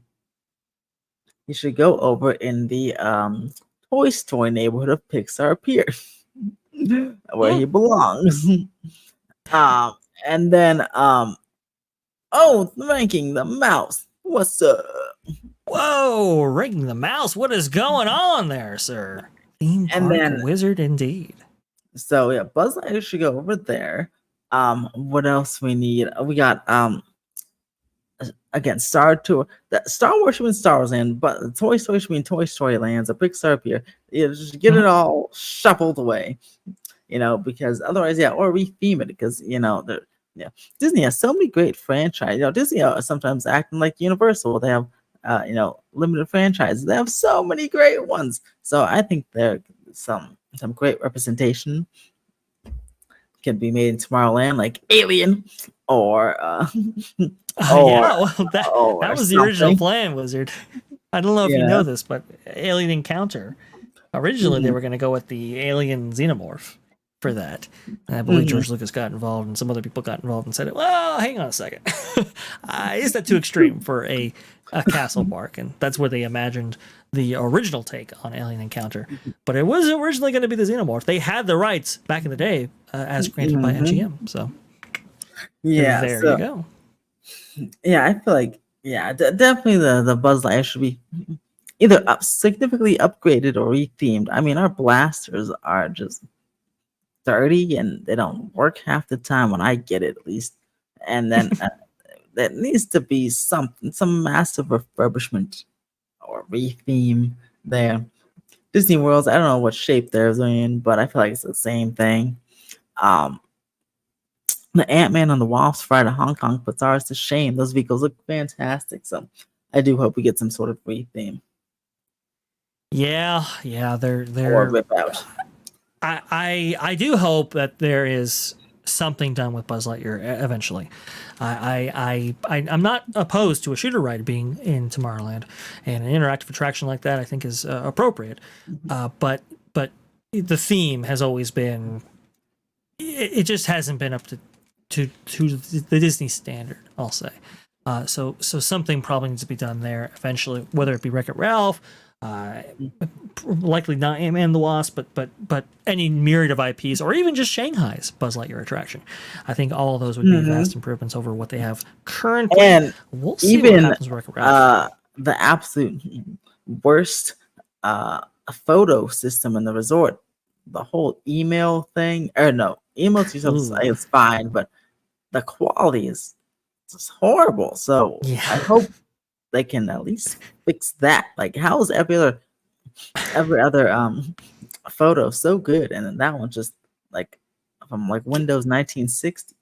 Speaker 1: he should go over in the Toy Story neighborhood of Pixar Pier, where he belongs. And then Ranking the Mouse, what's up?
Speaker 2: Whoa, Ranking the Mouse, what is going on there, sir? Theme park wizard indeed.
Speaker 1: So yeah, Buzz Lightyear should go over there. What else we need? We got again, Star Tour. That Star Wars should be in Star Wars Land, but Toy Story should be in Toy Story Lands. A Pixar Pier. Just get it all shuffled away. Because otherwise, or retheme it because Disney has so many great franchises. Disney sometimes acting like Universal. They have limited franchises. They have so many great ones. So I think there some great representation can be made in Tomorrowland, like Alien or
Speaker 2: that was the original plan, Wizard. I don't know if you know this, but Alien Encounter. Originally, they were going to go with the Alien Xenomorph for that. And I believe George Lucas got involved and some other people got involved and said, well, hang on a second. Is that too extreme for a castle park? And that's where they imagined the original take on Alien Encounter. But it was originally going to be the Xenomorph. They had the rights back in the day as granted by MGM. So there you go.
Speaker 1: Yeah, I feel like, definitely the Buzz Lightyear should be either significantly upgraded or rethemed. I mean, our blasters are just dirty and they don't work half the time when I get it, at least. And then there needs to be some massive refurbishment or retheme there. Disney Worlds, I don't know what shape they're in, but I feel like it's the same thing. The Ant-Man and the Wasp ride to Hong Kong puts ours to shame. Those vehicles look fantastic, so I do hope we get some sort of retheme.
Speaker 2: Yeah, they're
Speaker 1: or rip out.
Speaker 2: I do hope that there is something done with Buzz Lightyear eventually. I'm not opposed to a shooter ride being in Tomorrowland, and an interactive attraction like that I think is appropriate. But the theme has always been, it just hasn't been up to the Disney standard, I'll say. So something probably needs to be done there eventually, whether it be Wreck-It Ralph, likely not Ant-Man the Wasp, but any myriad of IPs, or even just Shanghai's Buzz Lightyear attraction. I think all of those would be vast improvements over what they have currently.
Speaker 1: And
Speaker 2: we'll see
Speaker 1: even
Speaker 2: what happens with Wreck-It Ralph.
Speaker 1: the absolute worst photo system in the resort, the whole email thing, or no, email to yourself is fine, but the quality is just horrible. So
Speaker 2: Yeah.
Speaker 1: I hope they can at least fix that. Like, how is every other photo so good, and then that one just like from like Windows 1960?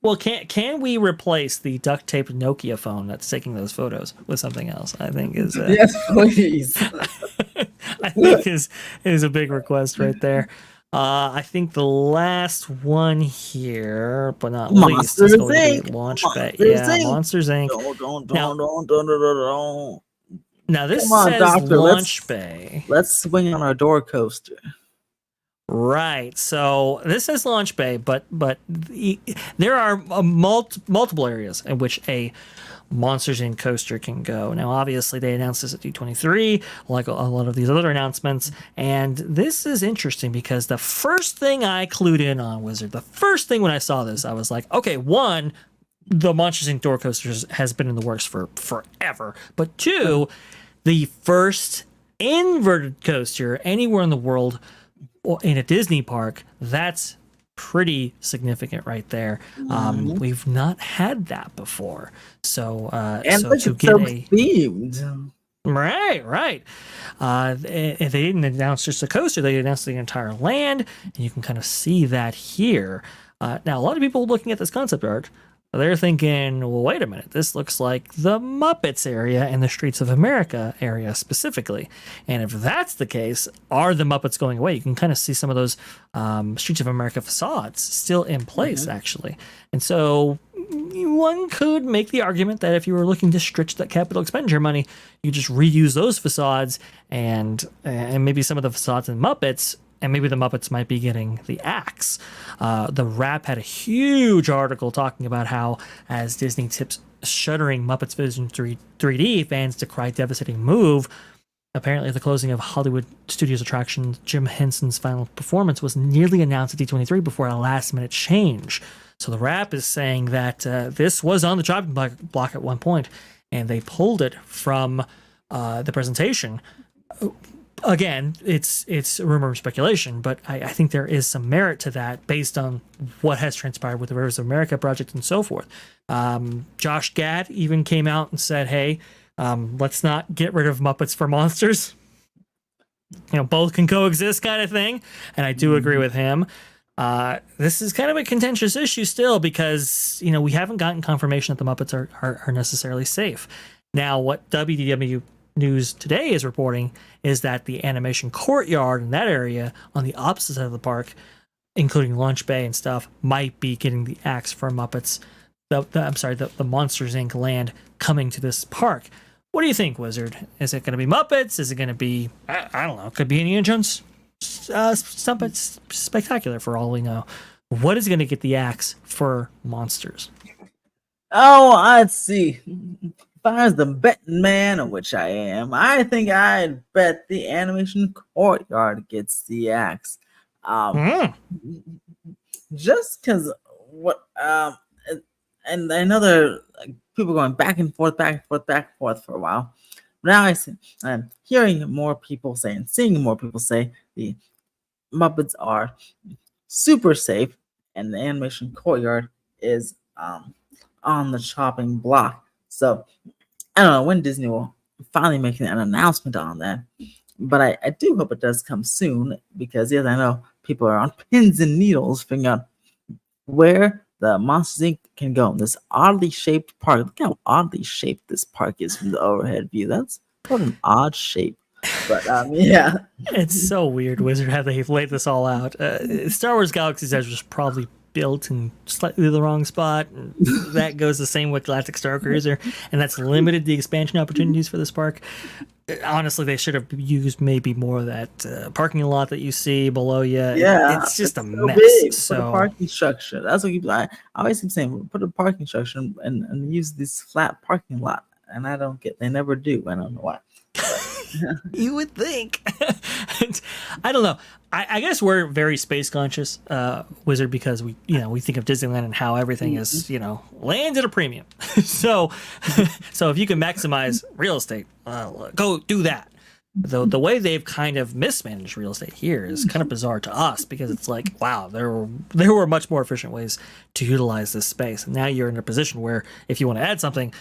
Speaker 2: Well, can we replace the duct taped Nokia phone that's taking those photos with something else? I think is
Speaker 1: Yes, please.
Speaker 2: I think is a big request right there. I think the last one here, but not least, is going to be Launch Bay. Yeah, Monsters Inc. Now this says
Speaker 1: Doctor,
Speaker 2: Launch Bay.
Speaker 1: Let's swing on our door coaster.
Speaker 2: Right. So this says Launch Bay, but there are multiple areas in which a Monsters Inc. coaster can go. Now, obviously, they announced this at D23, like a lot of these other announcements. And this is interesting because the first thing I clued in on, Wizard, the first thing when I saw this, I was like, okay, one, the Monsters Inc. door coasters has been in the works for forever. But two, the first inverted coaster anywhere in the world in a Disney park, that's pretty significant right there. We've not had that before, so to get a themed. Right. They didn't announce just a coaster; they announced the entire land, and you can kind of see that here. Now, a lot of people looking at this concept art, they're thinking, well, wait a minute, this looks like the Muppets area and the Streets of America area specifically. And if that's the case, are the Muppets going away? You can kind of see some of those Streets of America facades still in place, actually. And so one could make the argument that if you were looking to stretch that capital expenditure money, you just reuse those facades and maybe some of the facades in Muppets, and maybe the Muppets might be getting the axe. The Wrap had a huge article talking about how, as Disney tips shuttering Muppets Vision 3D, fans decry devastating move. Apparently, the closing of Hollywood Studios attraction Jim Henson's final performance was nearly announced at D23 before a last-minute change. So the Wrap is saying that this was on the chopping block at one point, and they pulled it from the presentation. Again, it's rumor and speculation, but I think there is some merit to that based on what has transpired with the Rivers of America project and so forth. Josh Gad even came out and said, hey, let's not get rid of Muppets for Monsters. Both can coexist kind of thing. And I do agree with him. This is kind of a contentious issue still because, we haven't gotten confirmation that the Muppets are necessarily safe. Now, what WDW News today is reporting is that the animation courtyard in that area on the opposite side of the park, including Launch Bay and stuff, might be getting the axe for Muppets. The Monsters Inc. land coming to this park. What do you think, Wizard? Is it going to be Muppets? Is it going to be, I don't know, it could be Indiana Jones? Something spectacular for all we know. What is going to get the axe for Monsters?
Speaker 1: Oh, I'd see. If I was the betting man, which I am, I think I'd bet the animation courtyard gets the axe. Just because and I know there are people going back and forth for a while. Now I'm hearing more people saying, seeing more people say the Muppets are super safe, and the animation courtyard is on the chopping block. So I don't know when Disney will finally make an announcement on that, but I do hope it does come soon because, yes, I know people are on pins and needles figuring out where the Monsters Inc. can go in this oddly shaped park. Look how oddly shaped this park is from the overhead view. That's what an odd shape. But yeah,
Speaker 2: it's so weird, Wizard, how they've laid this all out. Star Wars Galaxy's Edge was probably built in slightly the wrong spot. That goes the same with Galactic Star Cruiser, and that's limited the expansion opportunities for this park. honestly, they should have used maybe more of that parking lot that you see below you.
Speaker 1: Yeah,
Speaker 2: It's just a
Speaker 1: so
Speaker 2: mess.
Speaker 1: big. Put a
Speaker 2: So
Speaker 1: parking structure. That's what I always keep saying. Put a parking structure and use this flat parking lot. And I don't get. They never do. I don't know why. But,
Speaker 2: you would think. I don't know. I guess we're very space conscious, Wizard, because we think of Disneyland and how everything is land at a premium. so if you can maximize real estate, go do that. The way they've kind of mismanaged real estate here is kind of bizarre to us, because it's like, wow, there were much more efficient ways to utilize this space, and now you're in a position where if you want to add something,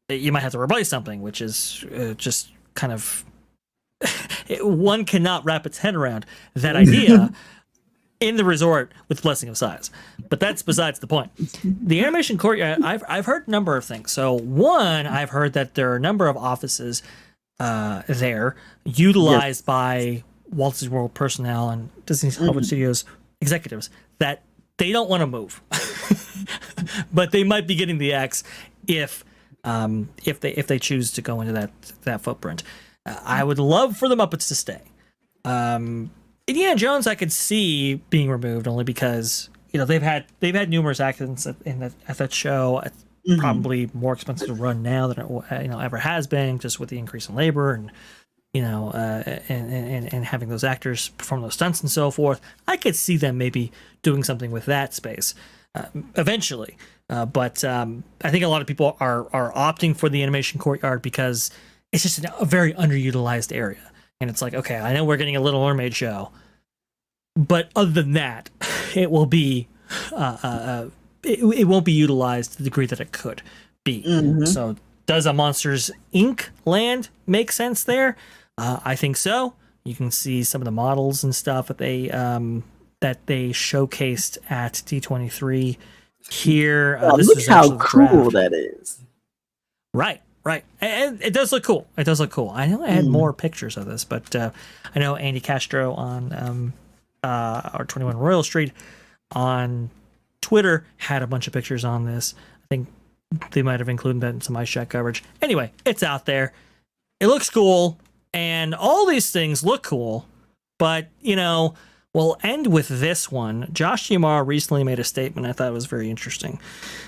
Speaker 2: you might have to replace something, which is just kind of one cannot wrap its head around that idea in the resort with Blessing of Size. But that's besides the point. The animation courtyard, I've heard a number of things. So one, I've heard that there are a number of offices there utilized by Walt Disney World personnel and Disney Hollywood Studios executives that they don't want to move, but they might be getting the axe if they choose to go into that footprint. I would love for the Muppets to stay. Indiana Jones, I could see being removed only because they've had numerous accidents at that show. It's probably more expensive to run now than it ever has been, just with the increase in labor and and having those actors perform those stunts and so forth. I could see them maybe doing something with that space eventually. But I think a lot of people are opting for the animation courtyard because it's just a very underutilized area. And it's like, okay, I know we're getting a Little Mermaid show, but other than that, it will be it won't be utilized to the degree that it could be. So does a Monsters Inc. land make sense there? I think so. You can see some of the models and stuff that they showcased at D23 here.
Speaker 1: Look how cool that is.
Speaker 2: Right. And it does look cool. I know I had more pictures of this, but I know Andy Castro on our 21 Royal Street on Twitter had a bunch of pictures on this. I think they might have included that in some ice check coverage. Anyway, it's out there. It looks cool, and all these things look cool, but we'll end with this one. Josh Giamaro recently made a statement I thought was very interesting.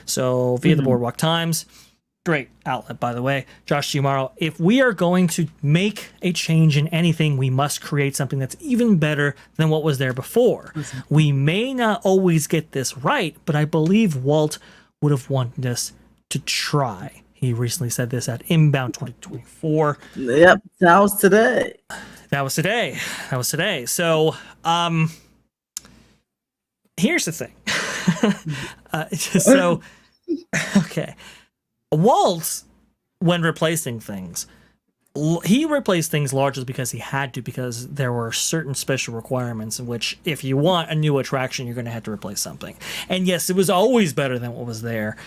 Speaker 2: So via the Boardwalk Times, great outlet, by the way, Josh Giamaro, if we are going to make a change in anything, we must create something that's even better than what was there before. We may not always get this right, but I believe Walt would have wanted us to try. He recently said this at Inbound 2024.
Speaker 1: Yep, that was today.
Speaker 2: So, here's the thing. Okay. Walt, when replacing things, he replaced things largely because he had to, because there were certain special requirements in which if you want a new attraction, you're going to have to replace something. And yes, it was always better than what was there.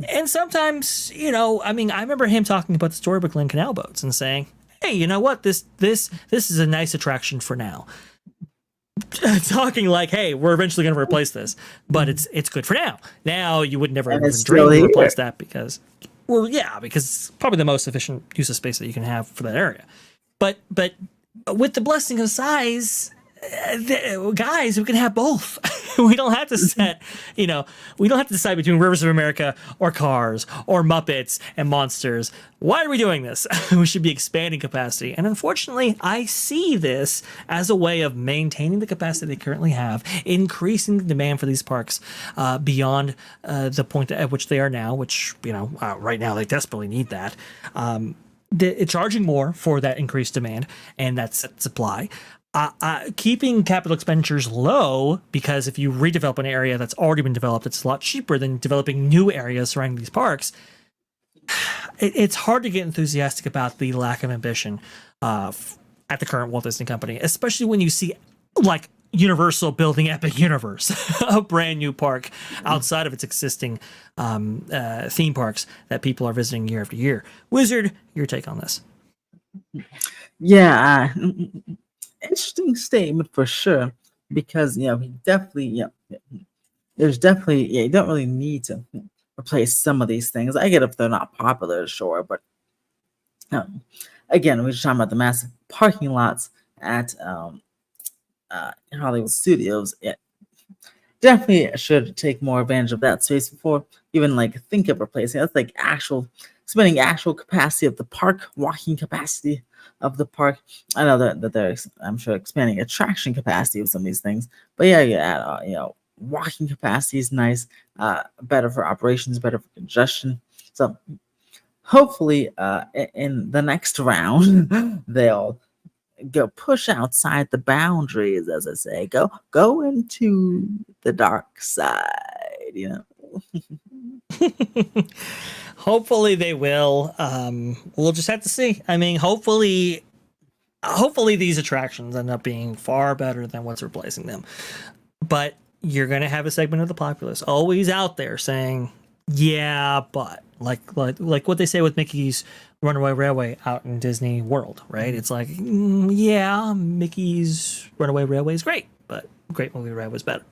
Speaker 2: And sometimes, I remember him talking about the Storybook Land canal boats and saying, hey, you know what? This is a nice attraction for now. Talking like, hey, we're eventually going to replace this, but it's good for now. Now you would never even dream to replace that because it's probably the most efficient use of space that you can have for that area. But with the Blessing of Size, guys, we can have both. We don't have to we don't have to decide between Rivers of America or Cars or Muppets and Monsters. Why are we doing this? We should be expanding capacity. And unfortunately, I see this as a way of maintaining the capacity they currently have, increasing the demand for these parks beyond the point at which they are now, which, right now they desperately need that. Charging more for that increased demand and that supply. Keeping capital expenditures low, because if you redevelop an area that's already been developed, it's a lot cheaper than developing new areas surrounding these parks. It's hard to get enthusiastic about the lack of ambition at the current Walt Disney Company, especially when you see like Universal building Epic Universe, a brand new park outside of its existing theme parks that people are visiting year after year. Wizard, your take on this?
Speaker 1: Yeah. Interesting statement for sure, because he definitely there's definitely you don't really need to replace some of these things. I get if they're not popular, sure, but again, we were talking about the massive parking lots at Hollywood Studios. It definitely should take more advantage of that space before even like think of replacing. That's like actual expanding actual capacity of the park, walking capacity of the park. I know that they're I'm sure expanding attraction capacity of some of these things, but yeah, walking capacity is nice, better for operations, better for congestion. So hopefully, in the next round, they'll go push outside the boundaries, as I say. Go into the dark side.
Speaker 2: Hopefully they will. We'll just have to see. I mean, hopefully these attractions end up being far better than what's replacing them. But you're going to have a segment of the populace always out there saying, yeah, but like what they say with Mickey's Runaway Railway out in Disney World, right? It's like, yeah, Mickey's Runaway Railway is great, but Great Movie Ride was better.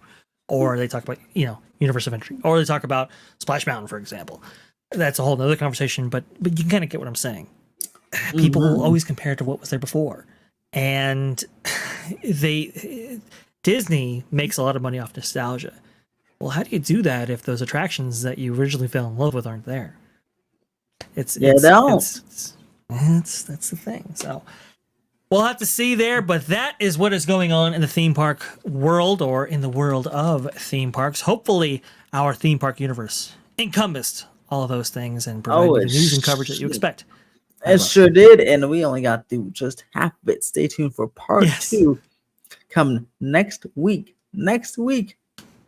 Speaker 2: Or they talk about, Universe of Entry. Or they talk about Splash Mountain, for example. That's a whole nother conversation, but you can kind of get what I'm saying. People will always compare it to what was there before. And Disney makes a lot of money off nostalgia. Well, how do you do that if those attractions that you originally fell in love with aren't there? That's the thing. So we'll have to see there, but that is what is going on in the theme park world, or in the world of theme parks. Hopefully our theme park universe encompassed all of those things and provided you the news and coverage that you expect.
Speaker 1: It sure did, and we only got through just half of it. Stay tuned for part 2 coming next week.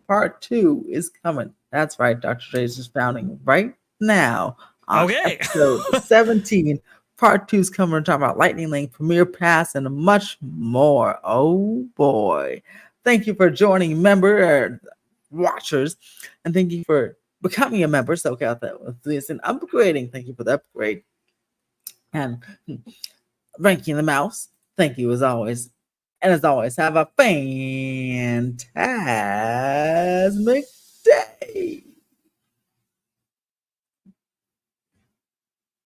Speaker 1: Part 2 is coming. That's right. Dr. Dre's is founding right now on episode 17. Part 2 is coming. We're talking about Lightning Lane, Premier Pass, and much more. Oh boy. Thank you for joining watchers, and thank you for becoming a member. So got that with this and upgrading. Thank you for the upgrade. And Ranking the Mouse, thank you as always. And as always, have a fantastic day.